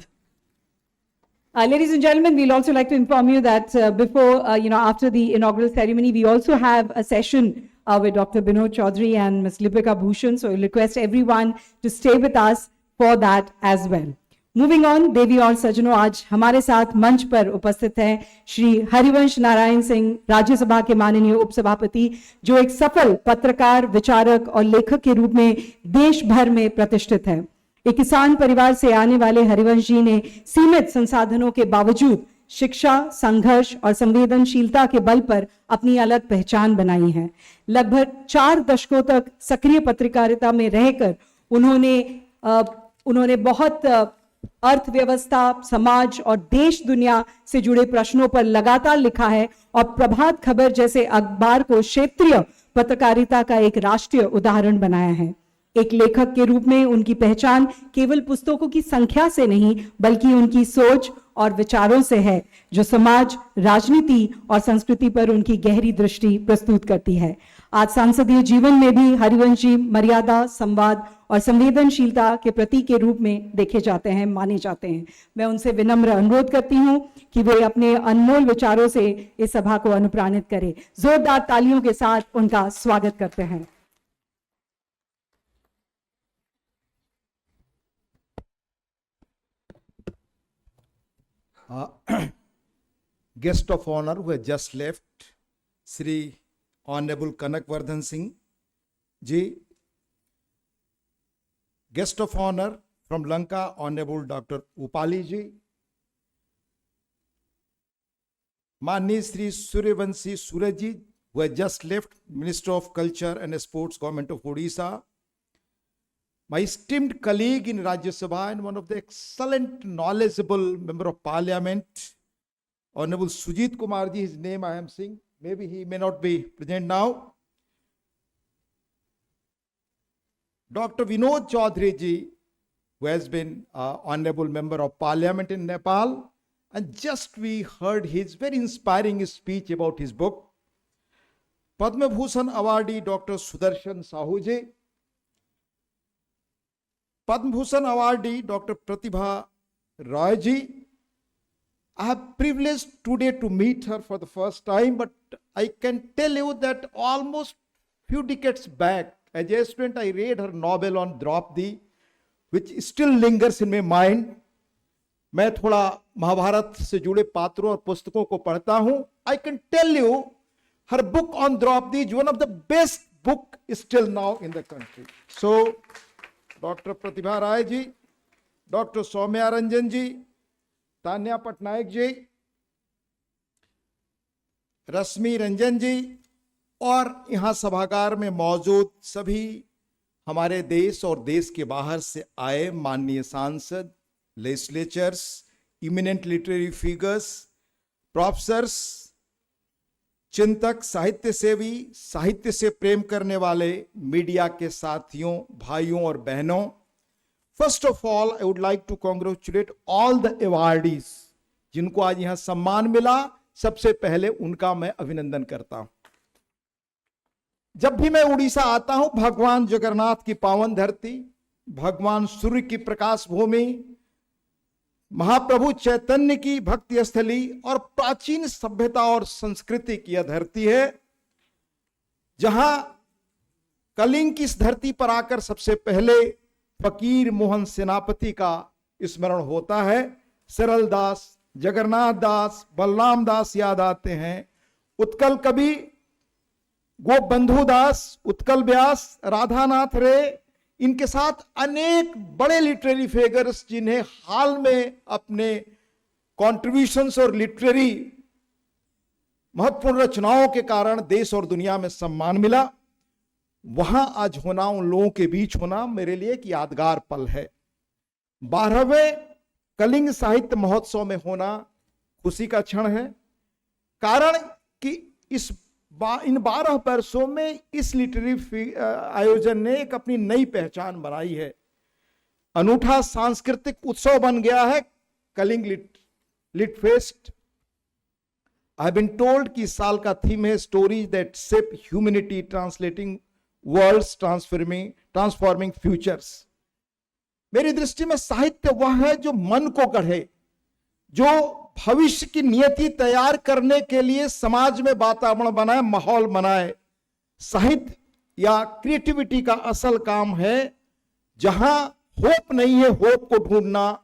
Ladies and gentlemen, we'll also like to inform you that after the inaugural ceremony, we also have a session with Dr. Binod Chaudhary and Ms. Lipika Bhushan. So we'll request everyone to stay with us for that as well. Moving on, देवी और सज्जनों, आज हमारे साथ मंच पर उपस्थित हैं श्री हरिवंश नारायण सिंह, राज्यसभा के माननीय उपसभापति, जो एक सफल पत्रकार, विचारक और लेखक के रूप में देश भर में प्रतिष्ठित हैं। एक किसान परिवार से आने वाले हरिवंश जी ने सीमित संसाधनों के बावजूद शिक्षा, संघर्ष और संवेदनशीलता के बल पर अपनी अलग पहचान बनाई है। लगभग 4 दशकों तक सक्रिय पत्रकारिता में रहकर उन्होंने बहुत अर्थव्यवस्था, समाज और देश दुनिया से जुड़े प्रश्नों पर लगातार लिखा है और प्रभात खबर जैसे अखबार को क्षेत्रीय पत्रकारिता का एक राष्ट्रीय उदाहरण बनाया है। एक लेखक के रूप में उनकी पहचान केवल पुस्तकों की संख्या से नहीं, बल्कि उनकी सोच और विचारों से है, जो समाज, राजनीति और संस्कृति पर उनकी गहरी दृष्टि प्रस्तुत करती है। आज सांसदीय जीवन में भी हरिवंश जी मर्यादा, संवाद और संवेदनशीलता के प्रतीक के रूप में देखे जाते हैं, माने जाते हैं। मैं उनसे विनम्र अनुरोध करती हूं कि वे अपने अनमोल विचारों से इस सभा को अनुप्राणित करें। जोरदार तालियों के साथ उनका स्वागत करते हैं। Guest of honor who has just left, Sri Honorable Kanakvardhan Singh Ji. Guest of honor from Lanka, Honorable Dr. Upali Ji. Mani Sri Suryavanshi Suraj, who has just left, Minister of Culture and Sports, Government of Odisha. My esteemed colleague in Rajya Sabha and one of the excellent, knowledgeable member of Parliament, Honorable Sujit Kumar Ji, his name I am saying, maybe he may not be present now. Dr. Binod Chaudhary Ji, who has been Honorable Member of Parliament in Nepal, and just we heard his very inspiring speech about his book. Padma Bhushan awardee Dr. Sudarshan Sahu Ji, Padma Bhushan awardee Dr. Pratibha Roy Ji. I have privileged today to meet her for the first time, but I can tell you that almost few decades back, as a student, I read her novel on Draupadi, which still lingers in my mind. मैं थोड़ा महाभारत से जुड़े पात्रों और पुस्तकों को पढ़ता हूं. I can tell you, her book on Draupadi is one of the best book still now in the country. So, Dr. Pratibha Rai Ji, Dr. Soumya Ranjan Ji, Tanya Patnaik ji, रश्मि रंजन जी और यहाँ सभागार में मौजूद सभी हमारे देश और देश के बाहर से आए माननीय सांसद, legislatures, eminent literary figures, professors, चिंतक, साहित्य सेवी, साहित्य से प्रेम करने वाले मीडिया के साथियों, भाइयों और बहनों, first of all I would like to congratulate all the awardees जिनको आज यहां सम्मान मिला। सबसे पहले उनका मैं अभिनंदन करता हूं। जब भी मैं उड़ीसा आता हूं, भगवान जगन्नाथ की पावन धरती, भगवान सूर्य की प्रकाश भूमि, महाप्रभु चैतन्य की भक्ति स्थली और प्राचीन सभ्यता और संस्कृति की यह धरती है, जहां कलिंग की इस धरती पर आकर सबसे पहले फकीर मोहन सेनापति का स्मरण होता है। सरल दास, जगन्नाथ दास, बलराम दास याद आते हैं, उत्कल कवि गोपबंधु दास, उत्कल व्यास, राधानाथ रे, इनके साथ अनेक बड़े लिटरेरी फिगर्स जिन्हें हाल में अपने कॉन्ट्रीब्यूशंस और लिटरेरी महत्वपूर्ण रचनाओं के कारण देश और दुनिया में सम्मान मिला, वहां आज होना, उन लोगों के बीच होना मेरे लिए एक यादगार पल है। 12वें कलिंग साहित्य महोत्सव में होना खुशी का क्षण है, कारण कि इन 12 वर्षों में इस लिटरेरी आयोजन ने एक अपनी नई पहचान बनाई है। अनूठा सांस्कृतिक उत्सव बन गया है Kalinga lit fest. I have been told कि इस साल का थीम है stories that shape humanity translating worlds transforming futures. मेरी दृष्टि में साहित्य वह है जो मन को गढ़े, जो भविष्य की नियति तैयार करने के लिए समाज में वातावरण बनाए, माहौल बनाए। साहित्य या क्रिएटिविटी का असल काम है जहां होप नहीं है, होप को ढूंढना,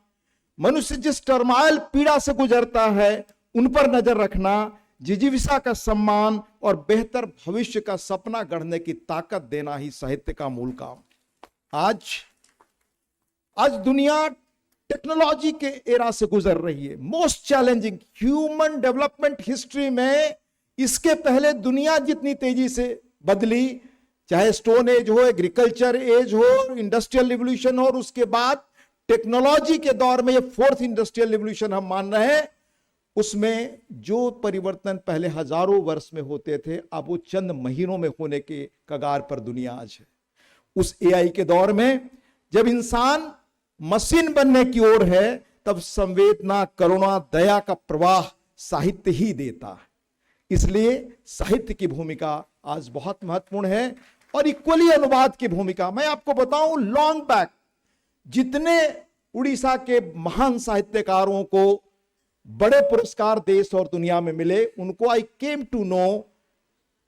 मनुष्य जिस टर्माइल पीड़ा से गुजरता है उन पर नजर रखना, जिजीविका का सम्मान और बेहतर भविष्य का सपना गढ़ने की ताकत देना ही साहित्य का मूल काम। आज दुनिया टेक्नोलॉजी के एरा से गुजर रही है, most challenging human development history में। इसके पहले दुनिया जितनी तेजी से बदली, चाहे स्टोन एज हो, एग्रीकल्चर एज हो, इंडस्ट्रियल रिवॉल्यूशन हो, और उसके बाद टेक्नोलॉजी के दौर में ये 4th इंडस्ट्रियल रिवॉल्यूशन हम मान रहे हैं, उसमें जो परिवर्तन पहले हजारों वर्ष में होते थे अब वो चंद महीनों में होने के कगार पर दुनिया आज है। उस एआई के दौर में जब इंसान मशीन बनने की ओर है, तब संवेदना, करुणा, दया का प्रवाह साहित्य ही देता है। इसलिए साहित्य की भूमिका आज बहुत महत्वपूर्ण है और इक्वली अनुवाद की भूमिका। मैं आपको बताऊं, लॉन्ग बैक जितने उड़ीसा के महान साहित्यकारों को बड़े पुरस्कार देश और दुनिया में मिले, उनको I came to know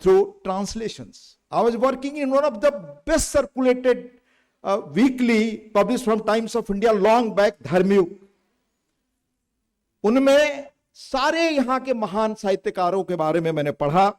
through translations. I was working in one of the best circulated weekly publish from Times of India long back, Dharmayug. उनमें सारे यहां के महान साहित्यकारों के बारे में मैंने पढ़ा।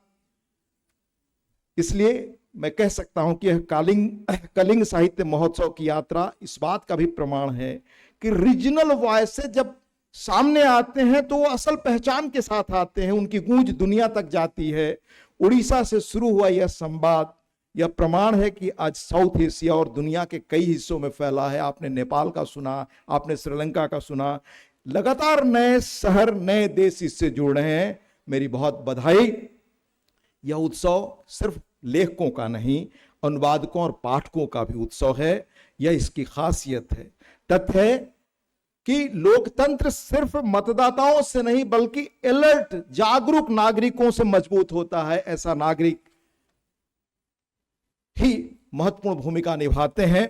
इसलिए मैं कह सकता हूं कि यह कलिंग साहित्य महोत्सव की यात्रा इस बात का भी प्रमाण है कि रीजनल वॉइस से जब सामने आते हैं तो वो असल पहचान के साथ आते हैं, उनकी गूंज दुनिया तक जाती है। उड़ीसा से शुरू हुआ यह संवाद, यह प्रमाण है कि आज साउथ एशिया और दुनिया के कई हिस्सों में फैला है। आपने नेपाल का सुना, आपने श्रीलंका का सुना, लगातार नए शहर, नए देश इससे जुड़ रहे हैं। मेरी बहुत बधाई। यह उत्सव सिर्फ लेखकों का नहीं, अनुवादकों और पाठकों का भी उत्सव है। यह इसकी खासियत है। तथ्य है कि लोकतंत्र सिर्फ मतदाताओं से नहीं बल्कि अलर्ट, जागरूक नागरिकों से मजबूत होता है। ऐसा नागरिक ही महत्वपूर्ण भूमिका निभाते हैं।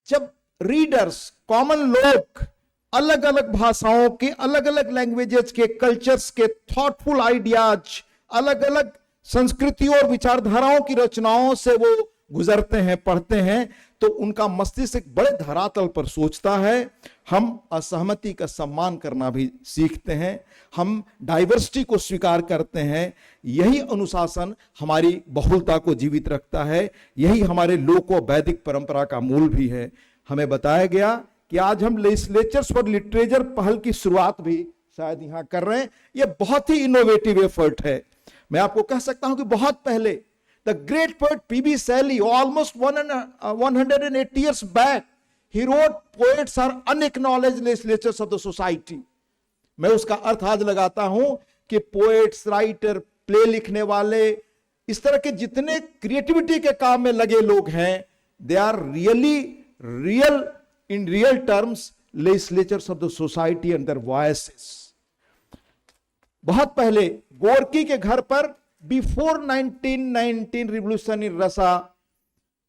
जब रीडर्स, कॉमन लोग अलग अलग भाषाओं के, अलग अलग लैंग्वेजेस के, कल्चर्स के थॉटफुल आइडियाज, अलग अलग संस्कृतियों और विचारधाराओं की रचनाओं से वो गुजरते हैं, पढ़ते हैं, तो उनका मस्तिष्क एक बड़े धरातल पर सोचता है। हम असहमति का सम्मान करना भी सीखते हैं, हम डाइवर्सिटी को स्वीकार करते हैं। यही अनुशासन हमारी बहुलता को जीवित रखता है, यही हमारे लोक वैदिक परंपरा का मूल भी है। हमें बताया गया कि आज हम लेजिस्लेचर्स फॉर लिटरेचर पहल की शुरुआत भी शायद यहां कर रहे हैं। यह बहुत ही इनोवेटिव एफर्ट है। मैं आपको कह सकता हूं कि बहुत पहले the great poet PB Shelley almost 180 years back he wrote poets are unacknowledged legislators of the society। मैं उसका अर्थ आज लगाता हूं कि पोएट्स, राइटर, प्ले लिखने वाले, इस तरह के जितने क्रिएटिविटी के काम में लगे लोग हैं, they are real in real terms legislators of the society and their voices. बहुत पहले गोरकी के घर पर before 1919 revolution in Russia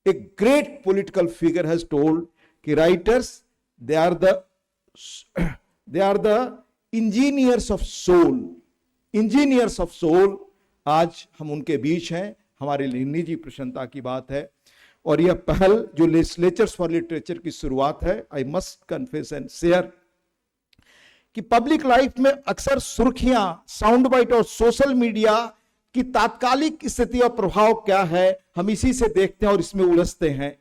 a great political figure has told कि writers they are the engineers of soul. Engineers of soul आज हम उनके बीच हैं। हमारे लिए निजी प्रसन्नता की बात है। और यह पहल जो लेजिस्लेचर्स फॉर लिटरेचर की शुरुआत है, I must confess and share कि पब्लिक लाइफ में अक्सर सुर्खियां, साउंड बाइट और सोशल मीडिया की तात्कालिक स्थिति और प्रभाव क्या है, हम इसी से देखते हैं और इसमें उलझते हैं।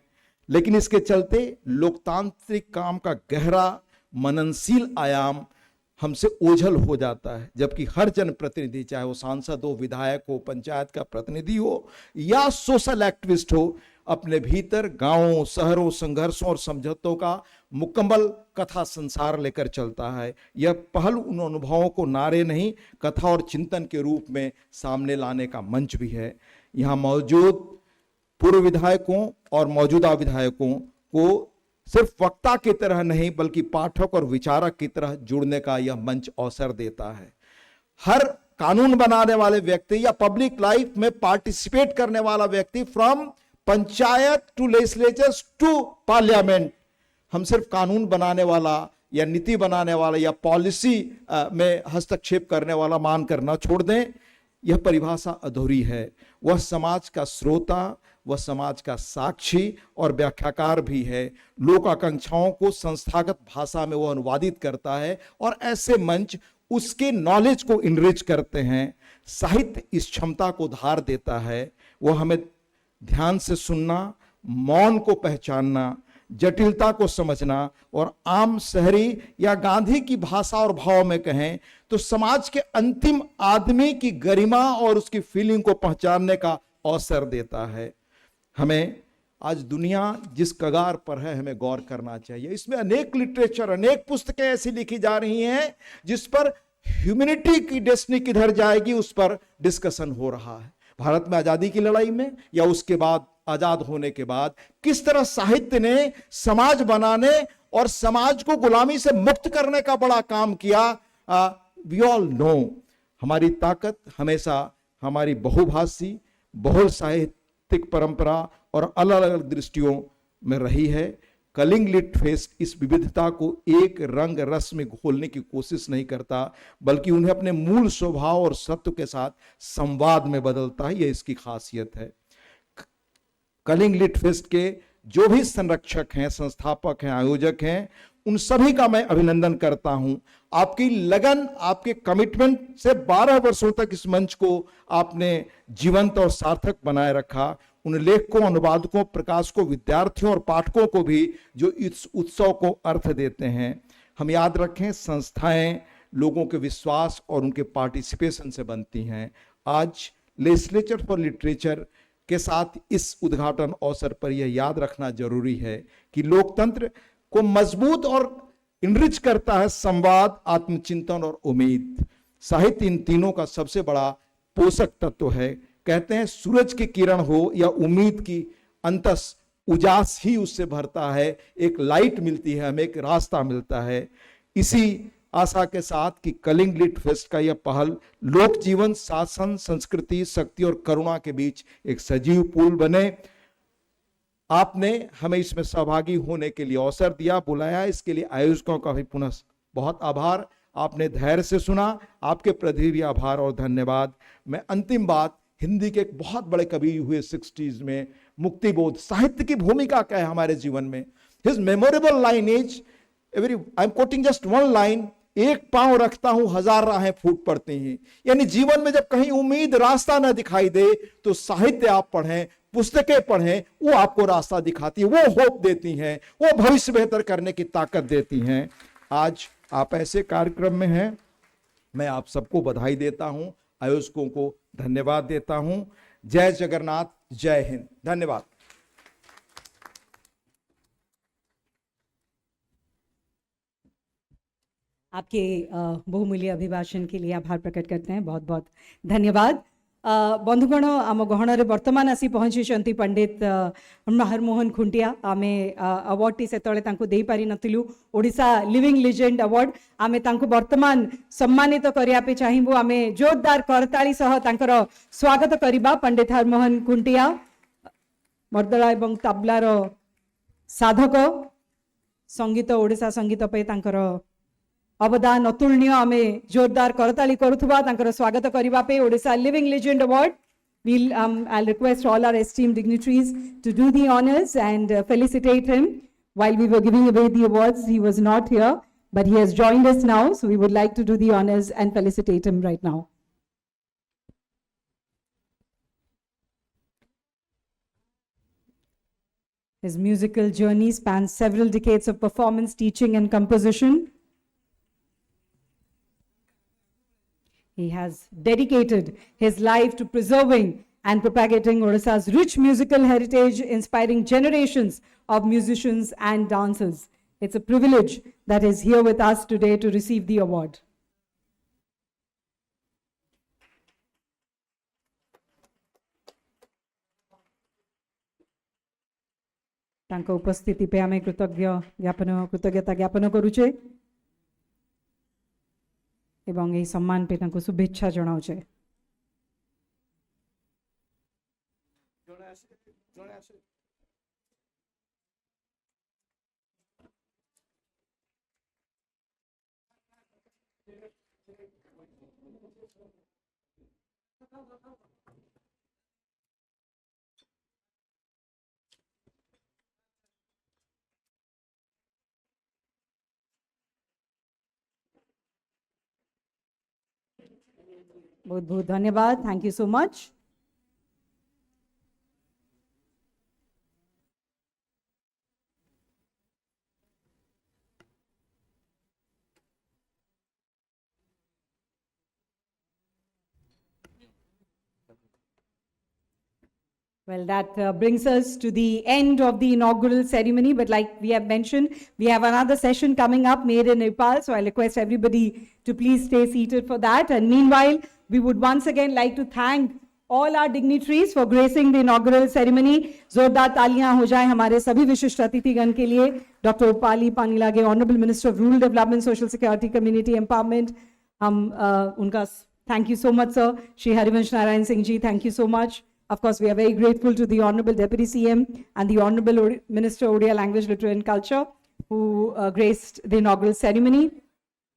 लेकिन इसके चलते लोकतांत्रिक काम का गहरा मननशील आयाम हमसे ओझल हो जाता है। जबकि हर जनप्रतिनिधि, चाहे वो सांसद हो, विधायक हो, पंचायत का प्रतिनिधि हो या सोशल एक्टिविस्ट हो, अपने भीतर गांवों, शहरों, संघर्षों और समझौतों का मुकम्मल कथा संसार लेकर चलता है। यह पहल उन अनुभवों को नारे नहीं, कथा और चिंतन के रूप में सामने लाने का मंच भी है। यहाँ मौजूद पूर्व विधायकों और मौजूदा विधायकों को सिर्फ वक्ता की तरह नहीं बल्कि पाठक और विचारक की तरह जुड़ने का यह मंच अवसर देता है। हर कानून बनाने वाले व्यक्ति या पब्लिक लाइफ में पार्टिसिपेट करने वाला व्यक्ति, from panchayat to legislators to parliament, हम सिर्फ कानून बनाने वाला या नीति बनाने वाला या पॉलिसी में हस्तक्षेप करने वाला मान कर न छोड़ दें। यह परिभाषा अधूरी है। वह समाज का श्रोता, वह समाज का साक्षी और व्याख्याकार भी है। लोक आकांक्षाओं को संस्थागत भाषा में वह अनुवादित करता है और ऐसे मंच उसके नॉलेज को इनरिच करते हैं। साहित्य इस क्षमता को धार देता है। वह हमें ध्यान से सुनना, मौन को पहचानना, जटिलता को समझना और आम शहरी या गांधी की भाषा और भाव में कहें तो समाज के अंतिम आदमी की गरिमा और उसकी फीलिंग को पहचानने का अवसर देता है। हमें आज दुनिया जिस कगार पर है, हमें गौर करना चाहिए। इसमें अनेक लिटरेचर, अनेक पुस्तकें ऐसी लिखी जा रही हैं जिस पर ह्यूमैनिटी की डेस्टिनी किधर जाएगी उस पर डिस्कशन हो रहा है। भारत में आजादी की लड़ाई में या उसके बाद, आजाद होने के बाद, किस तरह साहित्य ने समाज बनाने और समाज को गुलामी से मुक्त करने का बड़ा काम किया। वी ऑल नो हमारी ताकत हमेशा हमारी बहुभाषी, बहुल साहित्यिक परंपरा और अलग अलग दृष्टियों में रही है। कलिंग लिट फेस्ट इस विविधता को एक रंग रस में घोलने की कोशिश नहीं करता, बल्कि उन्हें अपने मूल स्वभाव और सत्व के साथ संवाद में बदलता है। यह इसकी खासियत है। कलिंग लिट फेस्ट के जो भी संरक्षक हैं, संस्थापक हैं, आयोजक हैं, उन सभी का मैं अभिनंदन करता हूं। आपकी लगन, आपके कमिटमेंट से 12 वर्षों तक इस मंच को आपने जीवंत और सार्थक बनाए रखा। उन लेखकों, अनुवादकों, प्रकाशकों, विद्यार्थियों और पाठकों को भी जो इस उत्सव को अर्थ देते हैं। हम याद रखें, संस्थाएं लोगों के विश्वास और उनके पार्टिसिपेशन से बनती हैं। आज लेजिस्लेचर फॉर लिटरेचर के साथ इस उद्घाटन अवसर पर यह याद रखना जरूरी है कि लोकतंत्र को मजबूत और इनरिच करता है संवाद, आत्मचिंतन और उम्मीद। साहित्य इन तीनों का सबसे बड़ा पोषक तत्व है। कहते हैं सूरज की किरण हो या उम्मीद की अंतस उजास ही उससे भरता है, एक लाइट मिलती है, हमें एक रास्ता मिलता है। इसी आशा के साथ कि कलिंग लिट फेस्ट का यह पहल लोक जीवन, शासन, संस्कृति, शक्ति और करुणा के बीच एक सजीव पुल बने। आपने हमें इसमें सहभागी होने के लिए अवसर दिया, बुलाया, इसके लिए आयोजकों का भी पुनः बहुत आभार। आपने धैर्य से सुना, आपके प्रति भी आभार और धन्यवाद। मैं अंतिम बात, हिंदी के एक बहुत बड़े कवि हुए 60s में, मुक्तिबोध, साहित्य की भूमिका क्या है हमारे जीवन में। His memorable line is I am quoting just one line, एक पांव रखता हूं 1000 राहें फूट पड़ती हैं। यानी जीवन में जब कहीं उम्मीद, रास्ता न दिखाई दे तो साहित्य आप पढ़ें, पुस्तकें पढ़ें, वो आपको रास्ता दिखाती है, वो होप देती हैं, वो भविष्य बेहतर करने की ताकत देती हैं। आज आप ऐसे कार्यक्रम में हैं, मैं आप सबको बधाई देता हूं, आयोजकों को धन्यवाद देता हूं। जय जगन्नाथ, जय हिंद, धन्यवाद। आपके बहुमूल्य अभिभाषण के लिए आभार प्रकट करते हैं, बहुत बहुत धन्यवाद। बंधुगण, आम गहणार वर्तमान आसी पहुंची पंडित हरमोहन खुंटिया। आमे अवार्ड से दे पारि नथिलु, ओडिशा लिविंग लिजेंड अवार्ड आमे तांको वर्तमान सम्मानित करिया पे चाहिबु। आमे जोरदार करताली सह तांकर स्वागत करिबा। पंडित हरमोहन खुंटिया मर्दला एवं तबलार साधक, संगीत ओडिशा संगीत पे तांकर अवदान अतुलनीय। आमे जोरदार करताली करुथुबा तांकर स्वागत करिबा पे Odisha living legend award. I'll request all our esteemed dignitaries to do the honors and felicitate him. While we were giving away the awards, he was not here, but he has joined us now, so we would like to do the honors and felicitate him right now. His musical journey spans several decades of performance, teaching, and composition. He has dedicated his life to preserving and propagating Odisha's rich musical heritage, inspiring generations of musicians and dancers. It's a privilege that is here with us today to receive the award. तांको उपस्थिति पे आमे कृतज्ञता ज्ञापन करुचे एवं यही सम्मान पे तांको शुभेच्छा जनाउछे। बहुत बहुत धन्यवाद। Thank you so much. Well, that brings us to the end of the inaugural ceremony. But like we have mentioned, we have another session coming up, Made in Nepal. So I request everybody to please stay seated for that. And meanwhile, we would once again like to thank all our dignitaries for gracing the inaugural ceremony. जोरदार तालियां हो जाएं हमारे सभी विशिष्ट अतिथिगण के लिए। Doctor Upali Panilage, honourable minister of rural development, social security, community empowerment, हम उनका thank you so much sir. Shri Harivansh Narayan Singh ji, thank you so much. Of course, we are very grateful to the Honorable Deputy CM and the Honorable Minister of Odia Language, Literature and Culture who graced the inaugural ceremony.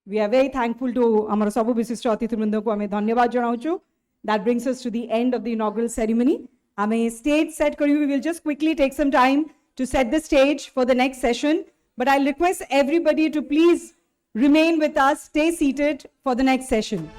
We are very thankful to Amara Sabu Visishta Atithi Vrinda ko ame dhanyawad janauchu. That brings us to the end of the inaugural ceremony. Ame stage set kariyu. We will just quickly take some time to set the stage for the next session. But I'll request everybody to please remain with us, stay seated for the next session.